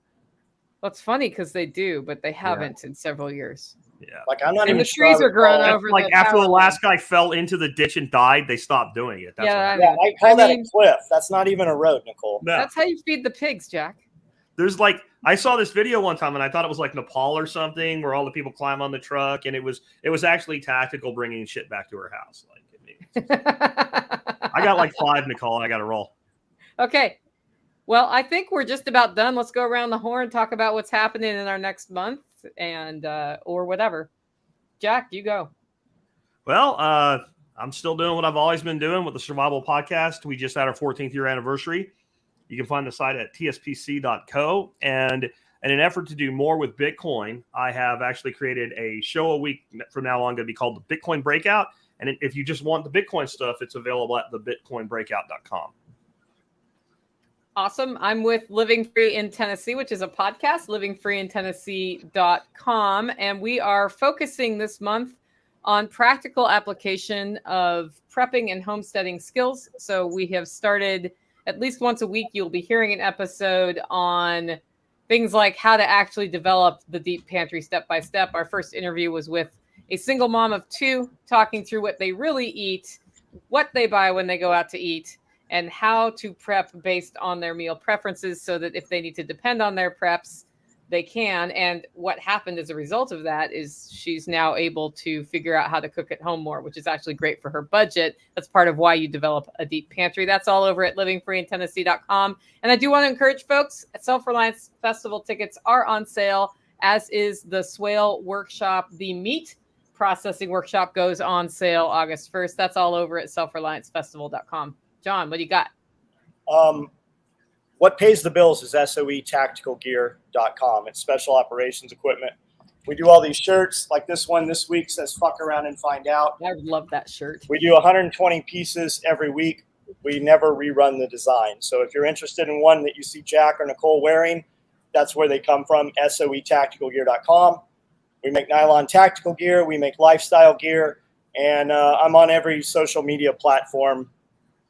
Well, it's funny because they do, but they haven't in several years. Yeah, like I'm not. And the trees are growing over. Like after the last guy fell into the ditch and died, they stopped doing it. That's I call that a cliff. That's not even a road, Nicole. No. That's how you feed the pigs, Jack. There's like I saw this video one time and I thought it was like Nepal or something where all the people climb on the truck and it was actually tactical bringing shit back to her house. I got like 5, Nicole. I got to roll. Okay. Well, I think we're just about done. Let's go around the horn, talk about what's happening in our next month and or whatever. Jack, you go. Well, I'm still doing what I've always been doing with the Survival Podcast. We just had our 14th year anniversary. You can find the site at tspc.co. And in an effort to do more with Bitcoin, I have actually created a show a week from now on going to be called the Bitcoin Breakout. And if you just want the Bitcoin stuff, it's available at thebitcoinbreakout.com. Awesome. I'm with Living Free in Tennessee, which is a podcast, livingfreeintennessee.com. And we are focusing this month on practical application of prepping and homesteading skills. So we have started at least once a week. You'll be hearing an episode on things like how to actually develop the deep pantry step by step. Our first interview was with a single mom of two, talking through what they really eat, what they buy when they go out to eat, and how to prep based on their meal preferences so that if they need to depend on their preps, they can. And what happened as a result of that is she's now able to figure out how to cook at home more, which is actually great for her budget. That's part of why you develop a deep pantry. That's all over at livingfreeintennessee.com. And I do want to encourage folks, Self-Reliance Festival tickets are on sale, as is the Swale Workshop. The meat processing workshop goes on sale August 1st. That's all over at selfreliancefestival.com. John, what do you got? What pays the bills is soetacticalgear.com. It's special operations equipment. We do all these shirts like this one this week says fuck around and find out. I love that shirt. We do 120 pieces every week. We never rerun the design. So if you're interested in one that you see Jack or Nicole wearing, that's where they come from, soetacticalgear.com. We make nylon tactical gear. We make lifestyle gear. And I'm on every social media platform.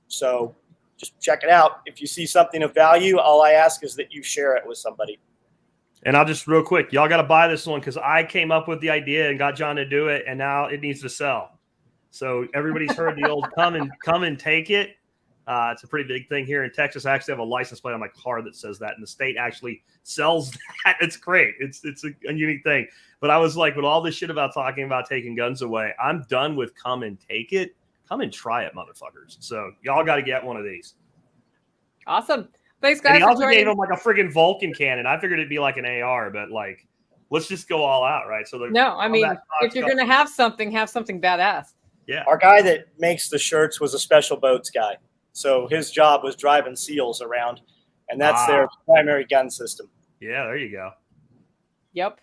So just check it out. If you see something of value, all I ask is that you share it with somebody. And I'll just real quick, y'all got to buy this one because I came up with the idea and got John to do it, and now it needs to sell. So everybody's heard the old come and take it. It's a pretty big thing here in Texas. I actually have a license plate on my car that says that, and the state actually sells that. It's great. It's a unique thing. But I was like, with all this shit about talking about taking guns away, I'm done with come and take it. Come and try it, motherfuckers. So y'all got to get one of these. Awesome. Thanks, guys. And he also gave him like a friggin' Vulcan cannon. I figured it'd be like an AR, but like, let's just go all out, right? So no, I mean, if you're going to have something badass. Yeah. Our guy that makes the shirts was a special boats guy. So his job was driving SEALs around, and that's their primary gun system. Yeah, there you go. Yep.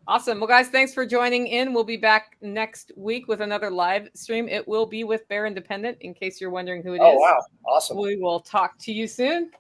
Awesome. Well, guys, thanks for joining in. We'll be back next week with another live stream. It will be with Bear Independent, in case you're wondering who it is. Oh, wow. Awesome. We will talk to you soon.